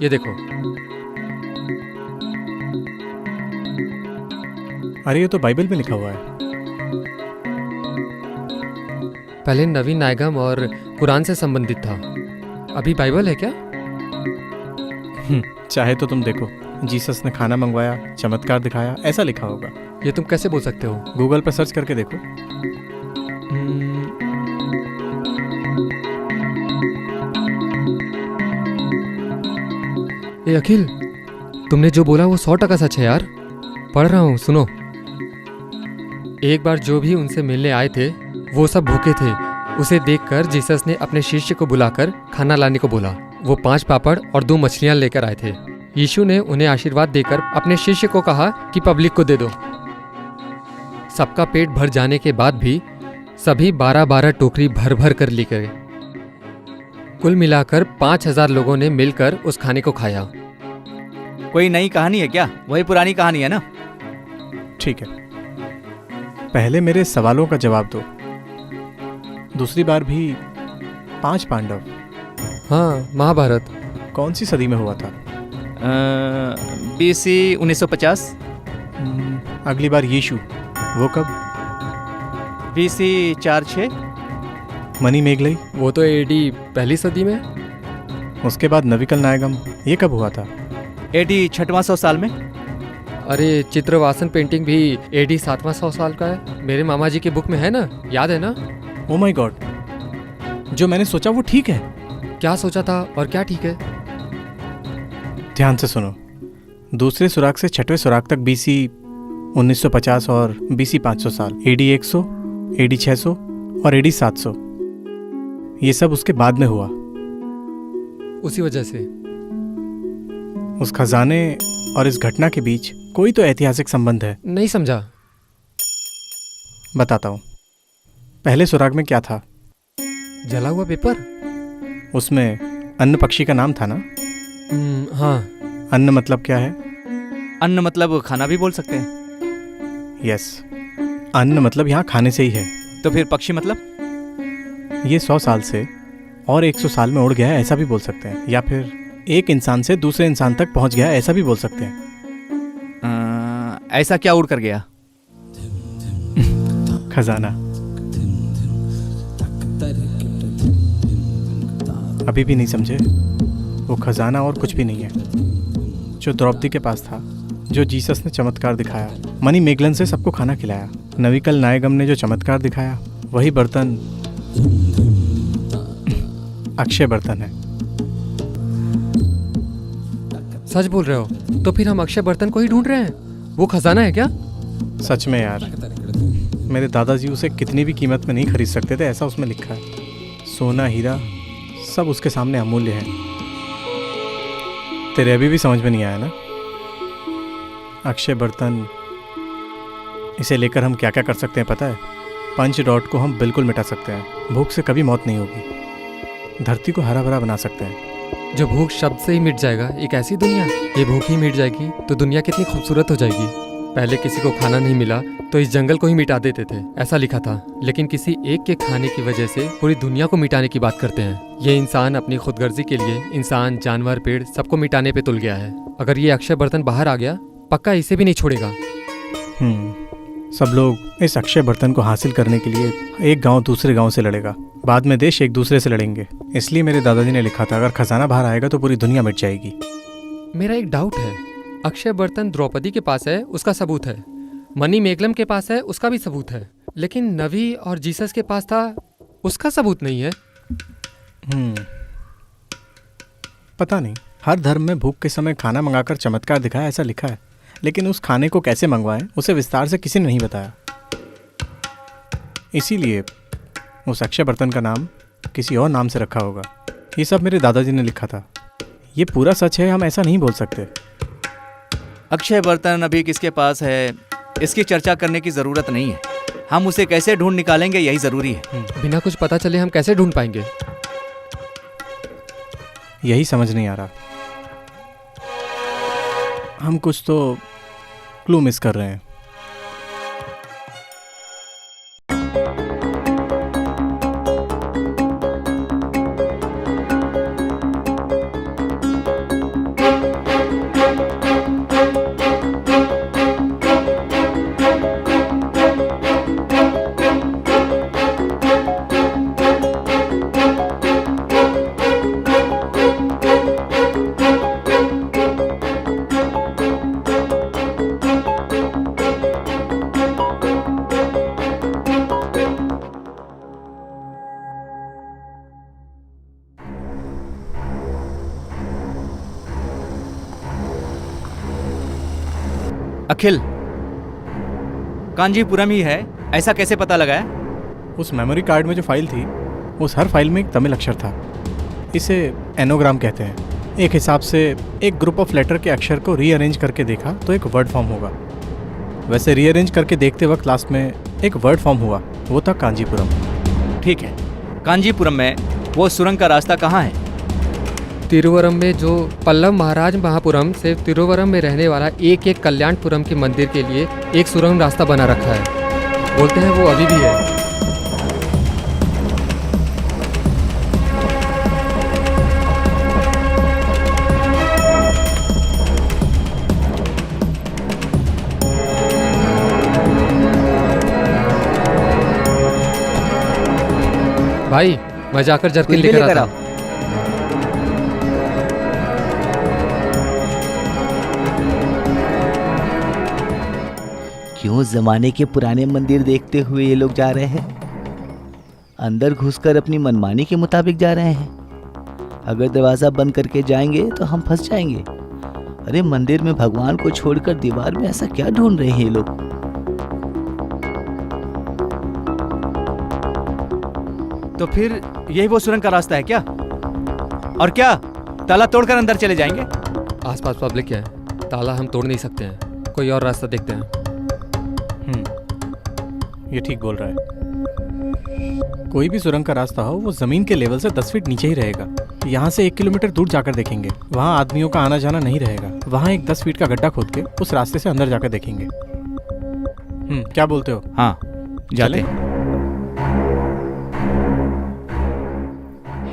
S4: ये देखो।
S5: अरे ये तो बाइबल में लिखा हुआ है।
S4: पहले नवीन नायगम और कुरान से संबंधित था, अभी बाइबल है क्या?
S5: चाहे तो तुम देखो, जीसस ने खाना मंगवाया, चमत्कार दिखाया, ऐसा लिखा होगा।
S4: ये तुम कैसे बोल सकते हो?
S5: गूगल पर सर्च करके देखो।
S4: ए अखिल, तुमने जो बोला वो 100% सच है यार। पढ़ रहा हूँ, सुनो। एक बार जो भी उनसे मिलने आए थे वो सब भूखे थे। उसे देखकर जीसस ने अपने शिष्य को बुलाकर खाना लाने को बोला। वो 5 पापड़ और 2 मछलियाँ लेकर आए थे। यीशु ने उन्हें आशीर्वाद देकर अपने शिष्य को कहा कि पब्लिक को दे दो। सबका पेट भर जाने के बाद भी सभी 12-12 टोकरी भर भर कर लेकर गए। कुल मिलाकर 5000 लोगों ने मिलकर उस खाने को खाया।
S2: कोई नई कहानी है क्या? वही पुरानी कहानी है ना?
S5: ठीक है, पहले मेरे सवालों का जवाब दो। दूसरी बार भी 5 पांडव।
S4: हाँ, महाभारत।
S5: कौन सी सदी में हुआ था?
S2: BC 1950।
S5: अगली बार यीशु, वो कब?
S2: BC 4-6।
S5: मनी मेघलई,
S4: वो तो AD पहली सदी में।
S5: उसके बाद नविकल नायगम, ये कब हुआ था?
S2: AD 6वां 100 साल में।
S4: अरे चित्रवासन पेंटिंग भी AD 7वां 100 साल का है। मेरे मामा जी के बुक में है ना, याद है ना?
S5: ओ माय गॉड, जो मैंने सोचा वो ठीक है।
S4: क्या सोचा था और क्या ठीक है?
S5: ध्यान से सुनो। दूसरे सुराग से छठवें सुराग तक BC 1950 और BC 500 साल, AD 100, AD 600 और AD 700, ये सब उसके बाद में हुआ।
S4: उसी वजह से
S5: उस खजाने और इस घटना के बीच कोई तो ऐतिहासिक संबंध है।
S4: नहीं समझा।
S5: बताता हूँ। पहले सुराग में क्या था?
S4: जला हुआ पेपर।
S5: उसमें अन्न पक्षी का नाम था ना?
S4: हाँ।
S5: अन्न मतलब क्या है?
S2: अन्न मतलब खाना भी बोल सकते हैं।
S5: यस, अन्न मतलब यहाँ खाने से ही है।
S2: तो फिर पक्षी मतलब?
S5: ये 100 साल से और 100 साल में उड़ गया है, ऐसा भी बोल सकते हैं। या फिर एक इंसान से दूसरे इंसान तक पहुंच गया, ऐसा भी बोल सकते हैं।
S2: ऐसा क्या उड़ कर गया?
S5: खजाना। अभी भी नहीं समझे? वो खजाना और कुछ भी नहीं है जो द्रौपदी के पास था, जो जीसस ने चमत्कार दिखाया। मनी मेगलन से सबको खाना खिलाया। नविकल नायगम ने जो चमत्कार दिखाया, वही बर्तन अक्षय बर्तन है।
S4: सच बोल रहे हो? तो फिर हम अक्षय बर्तन को ही ढूंढ रहे हैं। वो खजाना है क्या?
S5: सच में यार, मेरे दादाजी उसे कितनी भी कीमत में नहीं खरीद सकते थे, ऐसा उसमें लिखा है। सोना हीरा सब उसके सामने अमूल्य है। तेरे अभी भी समझ में नहीं आया ना? अक्षय बर्तन, इसे लेकर हम क्या क्या कर सकते हैं पता है? पंच डॉट को हम बिल्कुल मिटा सकते हैं। भूख से कभी मौत नहीं होगी। धरती को हरा भरा बना सकते हैं।
S4: जो भूख शब्द से ही मिट जाएगा, एक ऐसी दुनिया। ये भूख ही मिट जाएगी तो दुनिया कितनी खूबसूरत हो जाएगी। पहले किसी को खाना नहीं मिला तो इस जंगल को ही मिटा देते थे, ऐसा लिखा था। लेकिन किसी एक के खाने की वजह से पूरी दुनिया को मिटाने की बात करते हैं। ये इंसान अपनी खुदगर्जी के लिए इंसान, जानवर, पेड़ सबको मिटाने पे तुल गया है। अगर ये अक्षय बर्तन बाहर आ गया, पक्का इसे भी नहीं छोड़ेगा।
S5: सब लोग इस अक्षय बर्तन को हासिल करने के लिए एक गांव दूसरे गांव से लड़ेगा। बाद में देश एक दूसरे से लड़ेंगे। इसलिए मेरे दादाजी ने लिखा था, अगर खजाना बाहर आएगा तो पूरी दुनिया मिट जाएगी।
S4: मेरा एक डाउट है। अक्षय बर्तन द्रौपदी के पास है, उसका सबूत है। मनी मेगलम के पास है, उसका भी सबूत है। लेकिन नवी और जीसस के पास था, उसका सबूत नहीं है।
S5: पता नहीं, हर धर्म में भूख के समय खाना मंगाकर चमत्कार दिखाया ऐसा लिखा है, लेकिन उस खाने को कैसे मंगवाएं उसे विस्तार से किसी ने नहीं बताया। इसीलिए उस अक्षय बर्तन का नाम किसी और नाम से रखा होगा। ये सब मेरे दादाजी ने लिखा था। ये पूरा सच है, हम ऐसा नहीं बोल सकते।
S2: अक्षय बर्तन अभी किसके पास है इसकी चर्चा करने की ज़रूरत नहीं है। हम उसे कैसे ढूंढ निकालेंगे यही ज़रूरी है।
S4: बिना कुछ पता चले हम कैसे ढूंढ पाएंगे?
S5: यही समझ नहीं आ रहा। हम कुछ तो क्लू मिस कर रहे हैं।
S2: अखिल, कांजीपुरम ही है, ऐसा कैसे पता लगा है?
S5: उस मेमोरी कार्ड में जो फाइल थी, उस हर फाइल में एक तमिल अक्षर था। इसे एनोग्राम कहते हैं। एक हिसाब से एक ग्रुप ऑफ लेटर के अक्षर को रीअरेंज करके देखा तो एक वर्ड फॉर्म होगा। वैसे रीअरेंज करके देखते वक्त लास्ट में एक वर्ड फॉर्म हुआ, वो था कांजीपुरम।
S2: ठीक है, कांजीपुरम में वो सुरंग का रास्ता कहाँ है?
S4: तिरुवरम में जो पल्लव महाराज महापुरम से तिरुवरम में रहने वाला एक कल्याणपुरम के मंदिर के लिए एक सुरंग रास्ता बना रखा है। बोलते हैं वो अभी भी है। भाई मैं जाकर जर्किन लेकर आता हूं।
S1: क्यों जमाने के पुराने मंदिर देखते हुए ये लोग जा रहे हैं? अंदर घुसकर अपनी मनमानी के मुताबिक जा रहे हैं। अगर दरवाजा बंद करके जाएंगे तो हम फंस जाएंगे। अरे मंदिर में भगवान को छोड़कर दीवार में ऐसा क्या ढूंढ रहे हैं ये लोग?
S2: तो फिर यही वो सुरंग का रास्ता है क्या? और क्या ताला तोड़कर अंदर चले जाएंगे?
S4: आसपास पब्लिक है, ताला हम तोड़ नहीं सकते हैं। कोई और रास्ता देखते हैं।
S5: ये ठीक बोल रहा है। कोई भी सुरंग का रास्ता हो वो जमीन के लेवल से 10 फीट नीचे ही रहेगा। यहाँ से 1 किलोमीटर दूर जाकर देखेंगे, वहाँ आदमियों का आना जाना नहीं रहेगा। वहाँ एक 10 फीट का गड्ढा खोद के उस रास्ते से अंदर जाकर देखेंगे। क्या बोलते हो?
S2: हाँ, जाते।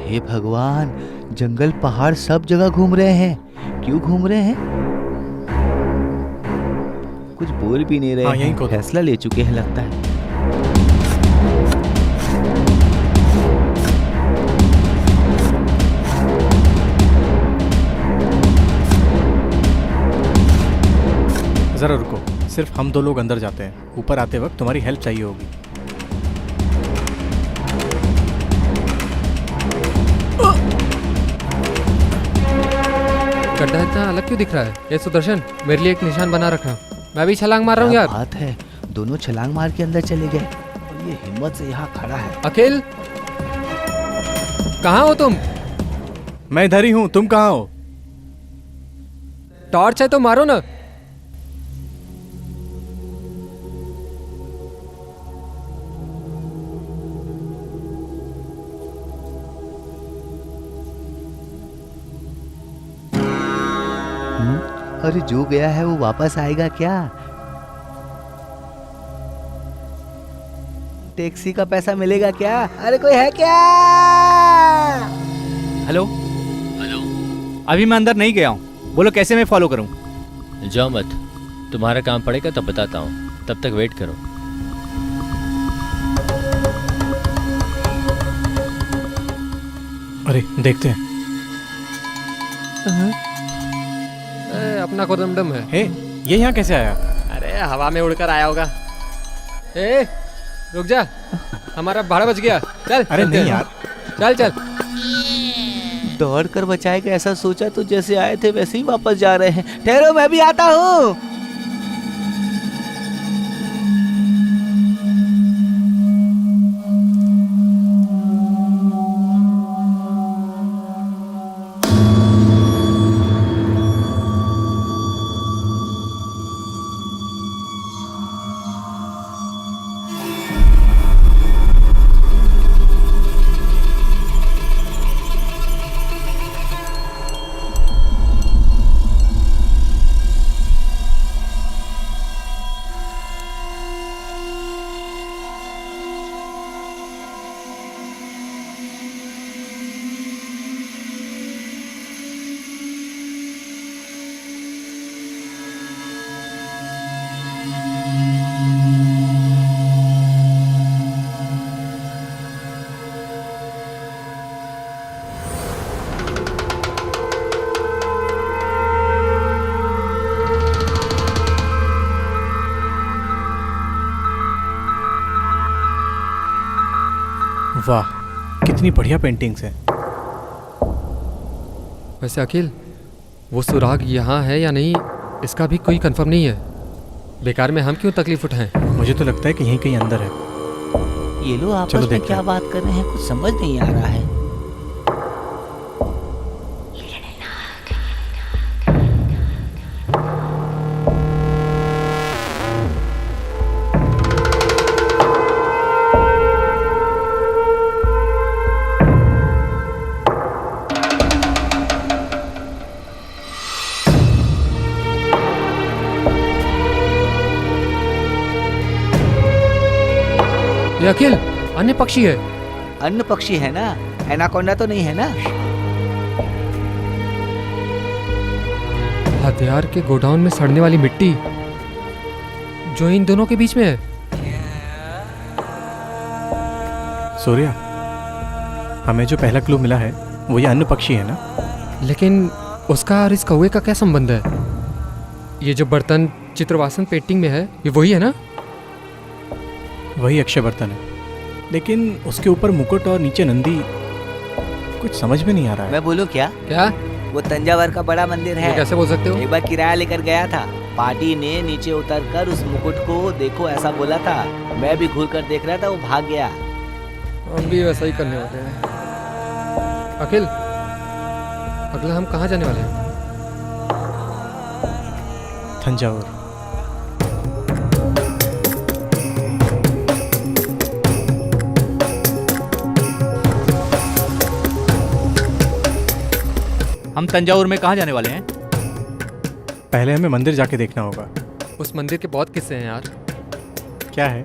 S1: हे भगवान, जंगल पहाड़ सब जगह घूम रहे हैं। क्यों घूम रहे हैं? कुछ बोल भी नहीं रहे।
S5: हाँ, यहीं
S1: हैं। फैसला ले चुके हैं लगता है।
S5: जरा रुको, सिर्फ हम 2 लोग अंदर जाते हैं। ऊपर आते वक्त तुम्हारी हेल्प चाहिए होगी।
S4: गड्ढा इतना अलग क्यों दिख रहा है? ये सुदर्शन, मेरे लिए एक निशान बना रखा। मैं भी छलांग मार रहा हूँ
S1: क्या
S4: यार।
S1: बात है, दोनों छलांग मार के अंदर चले गए और ये हिम्मत से यहाँ खड़ा है।
S4: अखिल, कहाँ हो तुम?
S5: मैं इधर ही हूँ, तुम कहाँ हो?
S4: टॉर्च है तो मारो ना।
S1: अरे जो गया है वो वापस आएगा क्या? टैक्सी का पैसा मिलेगा क्या? अरे कोई है क्या?
S2: हेलो
S3: हेलो,
S2: अभी मैं अंदर नहीं गया हूँ, बोलो कैसे मैं फॉलो करूँ?
S3: जाओ मत, तुम्हारा काम पड़ेगा तब बताता हूँ, तब तक वेट करो।
S5: अरे देखते हैं।
S4: अपना को दमदम है।
S5: हे, ये यहाँ कैसे आया?
S4: अरे हवा में उड़कर आया होगा। ए, रुक जा। हमारा भाड़ा बच गया। चल
S5: अरे
S4: चलते
S5: नहीं
S4: हैं।
S5: यार,
S4: चल चल।
S1: दौड़ कर बचाएगा ऐसा सोचा तो जैसे आए थे वैसे ही वापस जा रहे हैं। ठहरो, मैं भी आता हूँ।
S5: वाह कितनी बढ़िया पेंटिंग्स हैं।
S4: वैसे अखिल, वो सुराग यहाँ है या नहीं इसका भी कोई कंफर्म नहीं है। बेकार में हम क्यों तकलीफ उठाएं?
S5: मुझे तो लगता है कि यहीं कहीं अंदर है।
S1: ये लोग आपस
S5: चलो
S1: में
S5: देखते
S1: क्या
S5: हैं।
S1: बात कर रहे हैं, कुछ समझ नहीं आ रहा है।
S4: ये अखिल अन्य पक्षी है।
S1: अन्य पक्षी है ना, एनाकोंडा तो नहीं है ना?
S4: हथियार के गोडाउन में सड़ने वाली मिट्टी जो इन दोनों के बीच में है।
S5: सूर्या, हमें जो पहला क्लू मिला है वो ये अन्य पक्षी है ना?
S4: लेकिन उसका और इस कौवे का क्या संबंध है? ये जो बर्तन चित्रवासन पेंटिंग में है ये वही है ना?
S5: वही अक्षय बर्तन है, लेकिन उसके ऊपर मुकुट और नीचे नंदी, कुछ समझ में नहीं आ रहा है।
S1: मैं बोलूं क्या?
S4: क्या?
S1: वो तंजावर का बड़ा मंदिर
S4: ये
S1: है।
S4: कैसे बोल सकते हो?
S1: एक बार किराया लेकर गया था, पार्टी ने नीचे उतरकर उस मुकुट को देखो ऐसा बोला था। मैं भी घूर कर देख रहा था, वो भाग गया।
S4: हम भी वैसा ही करने वाले हैं। अखिल, अगला हम कहाँ जाने वाले हैं?
S5: तंजावुर।
S2: हम तंजावुर में कहाँ जाने वाले हैं?
S5: पहले हमें मंदिर जाके देखना होगा।
S4: उस मंदिर के बहुत किस्से हैं यार।
S5: क्या है?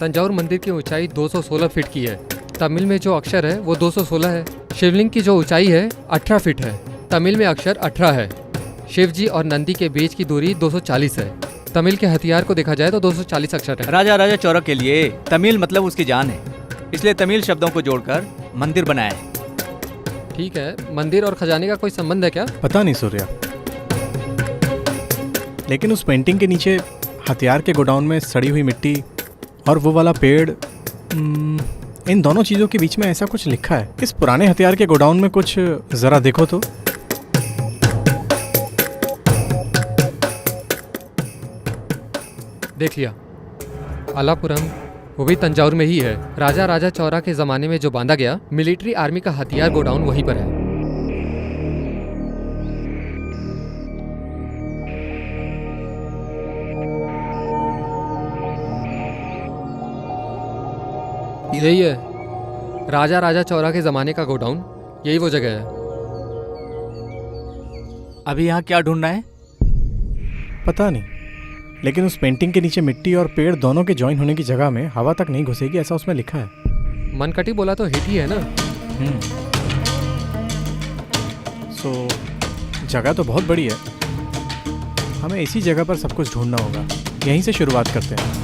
S4: तंजावुर मंदिर की ऊंचाई 216 फीट की है। तमिल में जो अक्षर है वो 216 है। शिवलिंग की जो ऊंचाई है 18 फीट है। तमिल में अक्षर 18 है। शिव जी और नंदी के बीच की दूरी 240 है। तमिल के हथियार को देखा जाए तो 240 अक्षर है।
S2: राजा राजा चौरा के लिए तमिल मतलब उसकी जान है, इसलिए तमिल शब्दों को जोड़कर मंदिर बनाया है।
S4: ठीक है, मंदिर और खजाने का कोई संबंध है क्या?
S5: पता नहीं सूर्या, लेकिन उस पेंटिंग के नीचे हथियार के गोडाउन में सड़ी हुई मिट्टी और वो वाला पेड़, इन दोनों चीज़ों के बीच में ऐसा कुछ लिखा है। इस पुराने हथियार के गोडाउन में कुछ ज़रा देखो तो।
S4: देख लिया, अलापुरम, वो भी तंजावुर में ही है। राजा राजा चौरा के जमाने में जो बांधा गया मिलिट्री आर्मी का हथियार गोडाउन वहीं पर है। यही है राजा राजा चौरा के जमाने का गोडाउन, यही वो जगह है।
S2: अभी यहाँ क्या ढूंढना है?
S5: पता नहीं, लेकिन उस पेंटिंग के नीचे मिट्टी और पेड़ दोनों के जॉइन होने की जगह में हवा तक नहीं घुसेगी, ऐसा उसमें लिखा है।
S4: मनकटी बोला तो हिट ही है ना।
S5: सो जगह तो बहुत बड़ी है। हमें इसी जगह पर सब कुछ ढूंढना होगा। यहीं से शुरुआत करते हैं।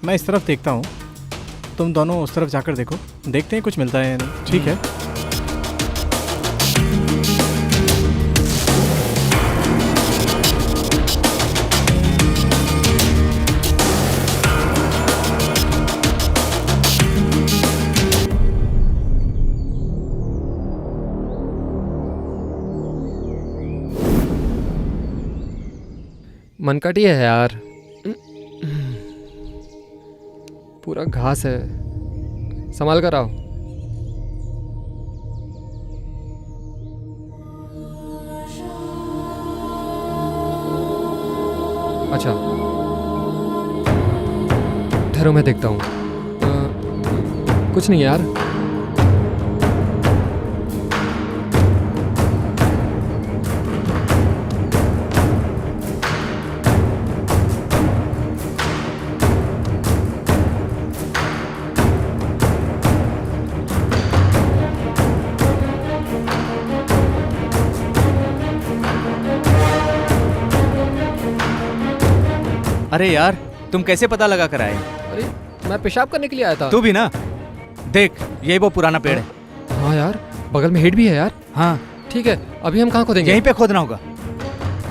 S5: मैं इस तरफ देखता हूँ, तुम दोनों उस तरफ जाकर देखो, देखते हैं कुछ मिलता है या नहीं। ठीक है?
S4: मनकटी है यार, पूरा घास है, संभाल कर आओ। अच्छा ठहरो मैं देखता हूँ। कुछ नहीं यार।
S2: अरे यार, तुम कैसे पता लगा कर आए?
S4: अरे मैं पेशाब करने के लिए आया था।
S2: तू भी ना देख, यही वो पुराना पेड़ है।
S4: हाँ यार, बगल में हेड भी है यार।
S2: हाँ
S4: ठीक है, अभी हम कहाँ खोदेंगे?
S2: यहीं पे खोदना होगा।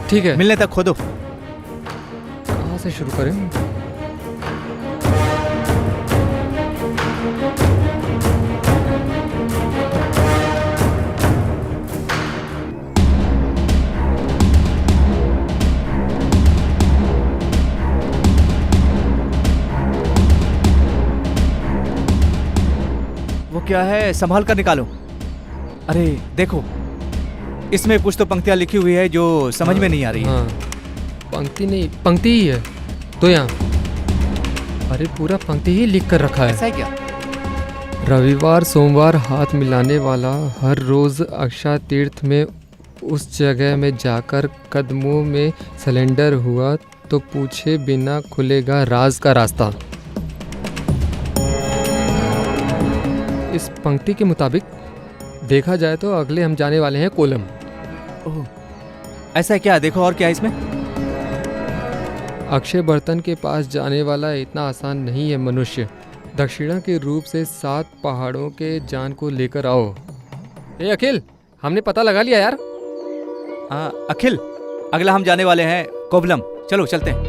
S4: ठीक है,
S2: मिलने तक खोदो।
S4: कहाँ से शुरू करें?
S2: वो क्या है, संभाल कर निकालो। अरे देखो, इसमें कुछ तो पंक्तियां लिखी हुई है जो समझ में नहीं आ रही है।
S4: हाँ, पंक्ति नहीं, पंक्ति ही है तो यहाँ। अरे पूरा पंक्ति ही लिख कर रखा है।
S2: ऐसा है क्या?
S4: रविवार सोमवार हाथ मिलाने वाला हर रोज अक्षय तीर्थ में उस जगह में जाकर कदमों में सिलेंडर हुआ तो पूछे बिना खुलेगा राज का रास्ता। इस पंक्ति के मुताबिक देखा जाए तो अगले हम जाने वाले हैं कोलम।
S2: ओह, ऐसा है क्या? देखो और क्या है इसमें?
S4: अक्षय बर्तन के पास जाने वाला इतना आसान नहीं है मनुष्य। दक्षिणा के रूप से 7 पहाड़ों के जान को लेकर आओ। ए अखिल, हमने पता लगा लिया यार।
S2: अखिल, अगला हम जाने वाले हैं कोवलम। चलो चलते हैं।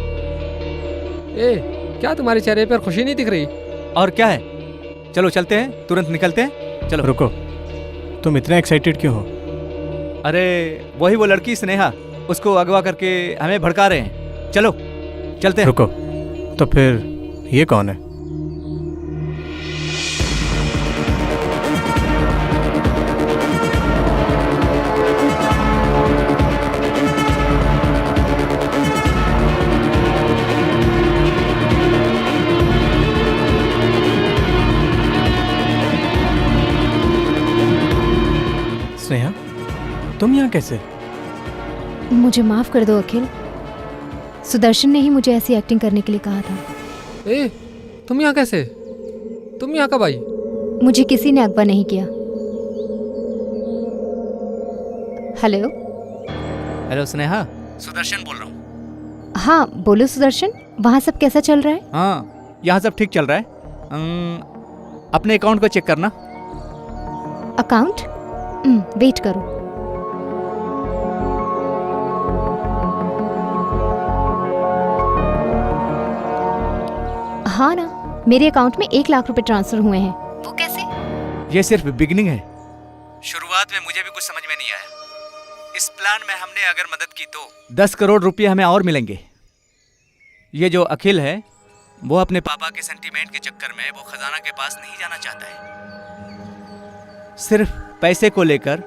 S4: ए, क्या तुम्हारे चेहरे पर खुशी नहीं दिख रही?
S2: और क्या है, चलो चलते हैं, तुरंत निकलते हैं। चलो
S5: रुको, तुम इतने एक्साइटेड क्यों हो?
S2: अरे वही वो लड़की स्नेहा, उसको अगवा करके हमें भड़का रहे हैं। चलो चलते हैं।
S5: रुको, तो फिर ये कौन है? स्नेहा, तुम यहाँ कैसे?
S7: मुझे माफ़ कर दो अखिल, सुदर्शन ने ही मुझे ऐसी एक्टिंग करने के लिए कहा था।
S4: ए, तुम यहाँ कैसे? तुम यहाँ कब आई?
S7: मुझे किसी ने अगवा नहीं किया। हेलो।
S2: हेलो स्नेहा, सुदर्शन बोल रहा हूँ।
S7: हाँ बोलो सुदर्शन, वहाँ सब कैसा चल रहा है?
S2: हाँ, यहाँ सब ठीक चल रहा है। अपने अकाउंट को चेक करना।
S7: अकाउंट? वेट करो। हाँ ना, मेरे अकाउंट में 1 लाख रुपए ट्रांसफर हुए हैं। वो कैसे?
S2: ये सिर्फ बिगिनिंग है। शुरुआत में मुझे भी कुछ समझ में नहीं आया। इस प्लान में हमने अगर मदद की तो 10 करोड़ रुपए हमें और मिलेंगे। ये जो अखिल है, वो अपने पापा के सेंटीमेंट के चक्कर में वो खजाना के पास नहीं जाना चाहता है। सिर्फ पैसे को लेकर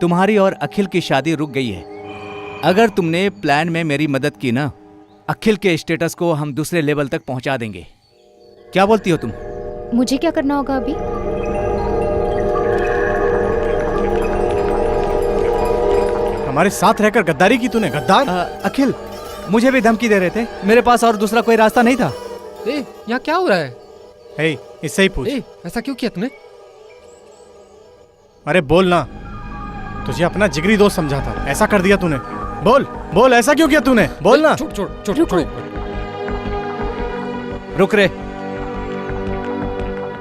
S2: तुम्हारी और अखिल की शादी रुक गई है। अगर तुमने प्लान में मेरी मदद की ना, अखिल के स्टेटस को हम दूसरे लेवल तक पहुंचा देंगे। क्या बोलती हो तुम?
S7: मुझे क्या करना होगा अभी?
S5: हमारे साथ रहकर गद्दारी की तूने, गद्दार।
S2: अखिल मुझे भी धमकी दे रहे थे, मेरे पास और दूसरा कोई रास्ता नहीं था।
S4: ए, यहाँ क्या हो रहा है?
S5: हे, इससे ही पूछ।
S4: ए, ऐसा क्यों किया तूने?
S5: अरे बोल ना, तुझे अपना जिगरी दोस्त समझा था, ऐसा कर दिया तूने। बोल बोल, ऐसा क्यों किया तूने? बोल ना।
S4: छोड़ छोड़ छोड़
S7: रुको।
S2: रुक रे,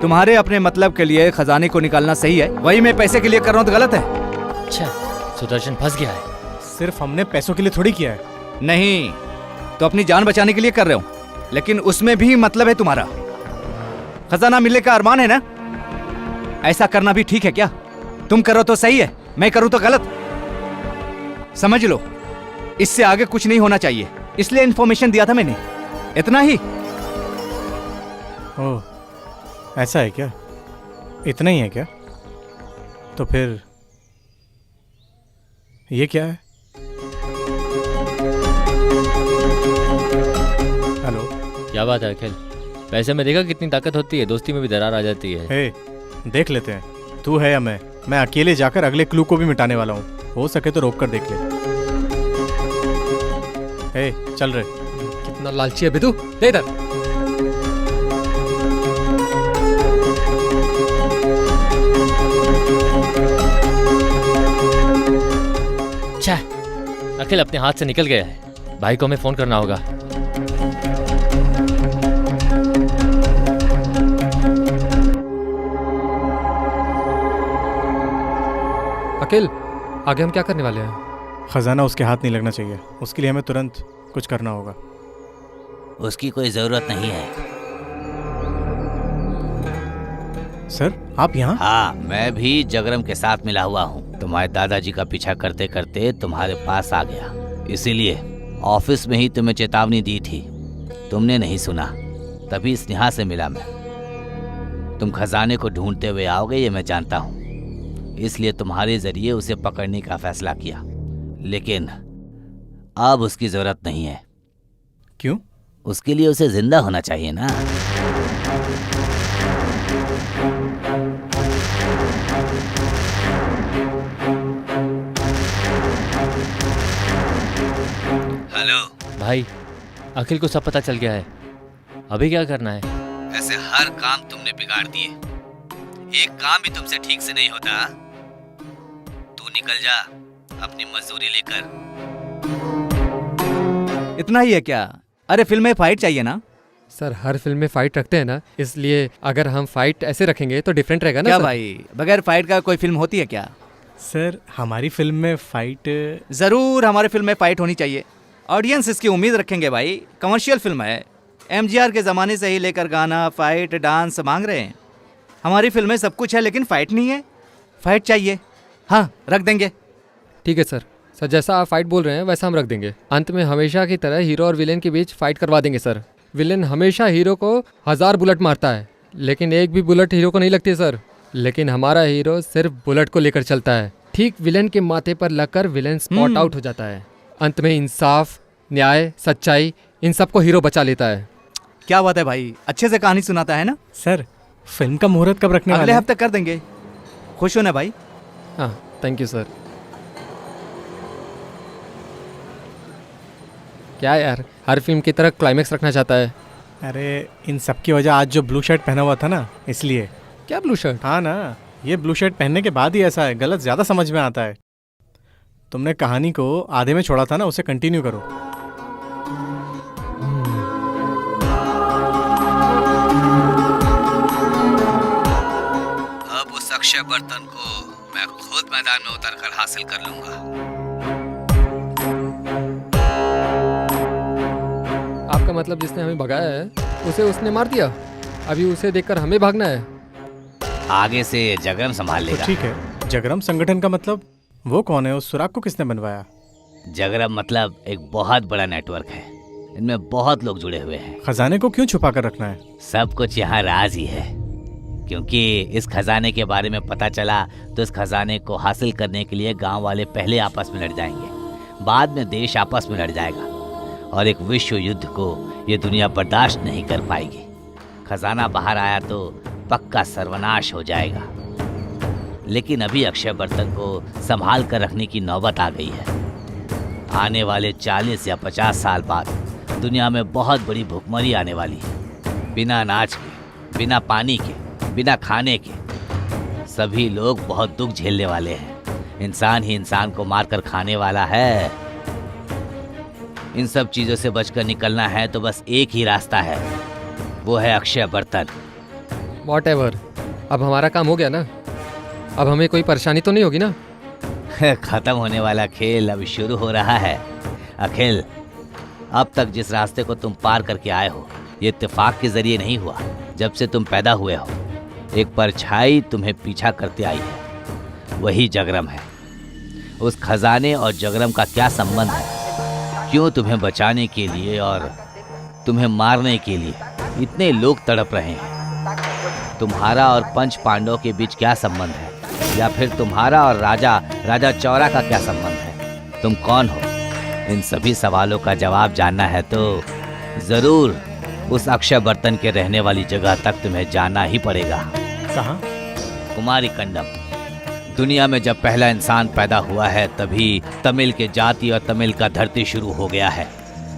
S2: तुम्हारे अपने मतलब के लिए खजाने को निकालना सही है, वही मैं पैसे के लिए कर रहा हूँ तो गलत है?
S3: अच्छा, सुदर्शन फंस गया है।
S5: सिर्फ हमने पैसों के लिए थोड़ी किया है।
S2: नहीं, तो अपनी जान बचाने के लिए कर रहे हो, लेकिन उसमें भी मतलब है तुम्हारा। खजाना मिलने का अरमान है ना? ऐसा करना भी ठीक है क्या? तुम करो तो सही है, मैं करूँ तो गलत। समझ लो, इससे आगे कुछ नहीं होना चाहिए। इसलिए इन्फॉर्मेशन दिया था मैंने, इतना ही।
S5: ओह, ऐसा है क्या? इतना ही है क्या? तो फिर ये क्या है? हेलो।
S3: क्या बात है अखिल? वैसे में देखा कितनी ताकत होती है, दोस्ती में भी दरार आ जाती है।
S5: हे, देख लेते हैं तू है या मैं अकेले जाकर अगले क्लू को भी मिटाने वाला हूँ। हो सके तो रोक कर देख ले। हे, चल रहे।
S4: कितना लालची है बे तू, दे इधर।
S3: छा, अखिल अपने हाथ से निकल गया है। भाई को हमें फोन करना होगा।
S4: अखिल, आगे हम क्या करने वाले हैं?
S5: खजाना उसके हाथ नहीं लगना चाहिए, उसके लिए हमें तुरंत कुछ करना होगा।
S1: उसकी कोई जरूरत नहीं है।
S5: सर, आप यहाँ?
S1: हाँ, मैं भी जगरम के साथ मिला हुआ हूँ। तुम्हारे दादाजी का पीछा करते करते तुम्हारे पास आ गया, इसीलिए ऑफिस में ही तुम्हें चेतावनी दी थी, तुमने नहीं सुना, तभी स्नेहा से मिला मैं। तुम खजाने को ढूंढते हुए आओगे ये मैं जानता हूँ, इसलिए तुम्हारे जरिए उसे पकड़ने का फैसला किया, लेकिन अब उसकी जरूरत नहीं है।
S5: क्यों?
S1: उसके लिए उसे जिंदा होना चाहिए ना। हेलो
S3: भाई, अखिल को सब पता चल गया है, अभी क्या करना है?
S1: ऐसे हर काम तुमने बिगाड़ दिए, एक काम भी तुमसे ठीक से नहीं होता। तू निकल जा अपनी मजदूरी लेकर।
S2: इतना ही है क्या? अरे फिल्म में फाइट चाहिए ना।
S4: सर, हर फिल्म में फाइट रखते हैं ना, इसलिए अगर हम फाइट ऐसे रखेंगे तो डिफरेंट रहेगा ना।
S2: क्या
S4: सर?
S2: भाई, बगैर फाइट का कोई फिल्म होती है क्या?
S5: सर, हमारी फिल्म में फाइट
S2: जरूर हमारे फिल्म में फाइट होनी चाहिए। ऑडियंस इसकी उम्मीद रखेंगे भाई, कमर्शियल फिल्म है। एमजीआर के ज़माने से ही लेकर गाना, फाइट, डांस मांग रहे हैं। हमारी फिल्म में सब कुछ है लेकिन फाइट नहीं है। फाइट चाहिए। हाँ, रख देंगे।
S4: ठीक है सर। सर, जैसा आप फाइट बोल रहे हैं वैसा हम रख देंगे। अंत में हमेशा की तरह हीरो और विलेन के बीच फाइट करवा देंगे सर। विलेन हमेशा हीरो को 1000 बुलेट मारता है, लेकिन एक भी बुलेट हीरो को नहीं लगती सर। लेकिन हमारा हीरो सिर्फ बुलेट को लेकर चलता है। ठीक विलेन के माथे पर लगकर विलेन स्पॉट आउट हो जाता है। अंत में इंसाफ, न्याय, सच्चाई, इन सबको हीरो बचा लेता है।
S2: क्या बात है भाई, अच्छे से कहानी सुनाता है ना।
S5: सर, फिल्म का मुहूर्त कब रखने वाले
S2: अगले
S5: हैं?
S2: हफ्ते कर देंगे। खुश हो ना भाई?
S4: हाँ, थैंक यू सर। क्या यार, हर फिल्म की तरह क्लाइमेक्स रखना चाहता है।
S5: अरे, इन सब की वजह आज जो ब्लू शर्ट पहना हुआ था ना, इसलिए।
S4: क्या ब्लू शर्ट?
S5: हाँ ना, ये ब्लू शर्ट पहनने के बाद ही ऐसा है, गलत ज़्यादा समझ में आता है। तुमने कहानी को आधे में छोड़ा था ना, उसे कंटिन्यू करो।
S1: अब उस अक्षय बर्तन को मैं खुद मैदान में उतरकर हासिल कर लूंगा।
S4: आपका मतलब जिसने हमें भगाया है उसे उसने मार दिया, अभी उसे देखकर हमें भागना है?
S1: आगे से जगरम संभाल
S5: तो
S1: लेगा।
S5: ठीक है, जगरम संगठन का मतलब वो कौन है? उस सुराग को किसने बनवाया?
S1: जगरम मतलब एक बहुत बड़ा नेटवर्क है, इनमें बहुत लोग जुड़े हुए हैं।
S5: खजाने को क्यों छुपा कर रखना है?
S1: सब कुछ यहाँ राज ही है, क्योंकि इस खजाने के बारे में पता चला तो इस खजाने को हासिल करने के लिए गांव वाले पहले आपस में लड़ जाएंगे, बाद में देश आपस में लड़ जाएगा और एक विश्व युद्ध को ये दुनिया बर्दाश्त नहीं कर पाएगी। खजाना बाहर आया तो पक्का सर्वनाश हो जाएगा। लेकिन अभी अक्षय बर्तन को संभाल कर रखने की नौबत आ गई है। आने वाले 40 या 50 साल बाद दुनिया में बहुत बड़ी भुखमरी आने वाली है। बिना अनाज के, बिना पानी के, बिना खाने के सभी लोग बहुत दुख झेलने वाले हैं। इंसान ही इंसान को मारकर खाने वाला है। इन सब चीज़ों से बचकर निकलना है तो बस एक ही रास्ता है, वो है अक्षय बर्तन।
S4: Whatever, अब हमारा काम हो गया ना, अब हमें कोई परेशानी तो नहीं होगी ना?
S1: खत्म होने वाला खेल अभी शुरू हो रहा है। अखिल, अब तक जिस रास्ते को तुम पार करके आए हो ये इत्तेफाक के जरिए नहीं हुआ। जब से तुम पैदा हुए हो एक परछाई तुम्हें पीछा करते आई है, वही जगरम है। उस खजाने और जगरम का क्या संबंध है क्यों तुम्हें बचाने के लिए और तुम्हें मारने के लिए इतने लोग तड़प रहे हैं? तुम्हारा और पंच पांडवों के बीच क्या संबंध है? या फिर तुम्हारा और राजा चौरा का क्या संबंध है? तुम कौन हो? इन सभी सवालों का जवाब जानना है तो जरूर उस अक्षय बर्तन के रहने वाली जगह तक तुम्हें जाना ही पड़ेगा।
S5: कहाँ?
S1: कुमारी कंडम। दुनिया में जब पहला इंसान पैदा हुआ है तभी तमिल के जाति और तमिल का धरती शुरू हो गया है।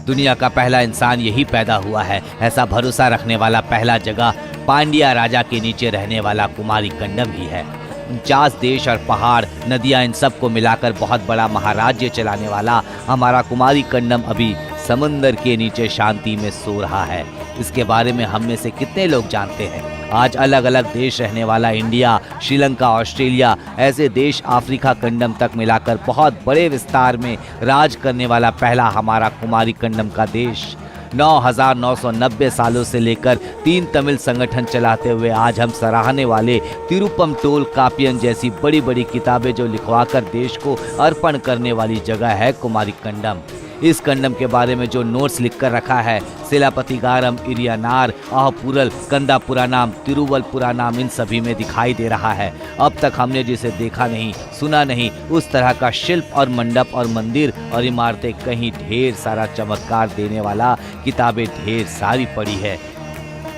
S1: दुनिया का पहला इंसान यही पैदा हुआ है, ऐसा भरोसा रखने वाला पहला जगह पांड्या राजा के नीचे रहने वाला कुमारी कंडम ही है। 49 देश और पहाड़ नदियां इन सब को मिलाकर बहुत बड़ा महाराज्य चलाने वाला हमारा कुमारी कंडम अभी समुंदर के नीचे शांति में सो रहा है। इसके बारे में हम में से कितने लोग जानते हैं? आज अलग अलग देश रहने वाला इंडिया, श्रीलंका, ऑस्ट्रेलिया, ऐसे देश अफ्रीका कंडम तक मिलाकर बहुत बड़े विस्तार में राज करने वाला पहला हमारा कुमारी कंडम का देश 9,990 सालों से लेकर 3 तमिल संगठन चलाते हुए आज हम सराहने वाले तिरुपम टोल कापियन जैसी बड़ी बड़ी किताबें जो लिखवाकर देश को अर्पण करने वाली जगह है कुमारी कंडम। इस कंडम के बारे में जो नोट्स लिखकर रखा है सिलापतिगारम, इरियानार, आहपुरल, कंदा पुरानाम, तिरुवल पुरानाम इन सभी में दिखाई दे रहा है। अब तक हमने जिसे देखा नहीं, सुना नहीं, उस तरह का शिल्प और मंडप और मंदिर और इमारतें कहीं ढेर सारा चमत्कार देने वाला किताबें ढेर सारी पड़ी है।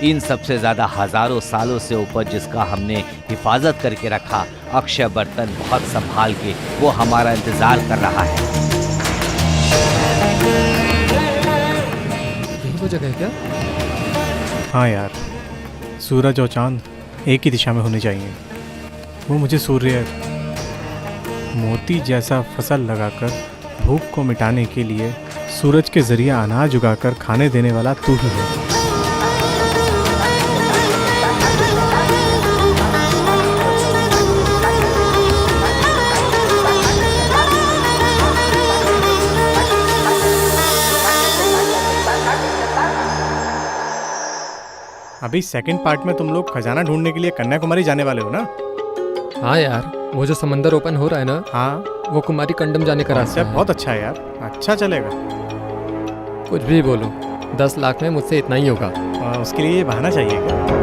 S1: इन सबसे ज़्यादा हजारों सालों से ऊपर जिसका हमने हिफाजत करके रखा, अक्षय बर्तन बहुत संभाल के वो हमारा इंतज़ार कर रहा है।
S4: यही वो जगह है क्या?
S5: हाँ यार, सूरज और चांद एक ही दिशा में होने चाहिए। वो मुझे सूर्य मोती जैसा फसल लगाकर भूख को मिटाने के लिए सूरज के जरिए अनाज उगाकर खाने देने वाला तू ही है। अभी सेकंड पार्ट में तुम लोग खजाना ढूंढने के लिए कन्याकुमारी जाने वाले हो ना?
S4: हाँ यार, वो जो समंदर ओपन हो रहा है ना,
S5: हाँ,
S4: वो कुमारी कंडम जाने का रास्ता है।
S5: बहुत अच्छा है यार, अच्छा चलेगा।
S4: कुछ भी बोलो, 10 लाख में मुझसे इतना ही होगा।
S5: उसके लिए ये बहाना चाहिए क्या?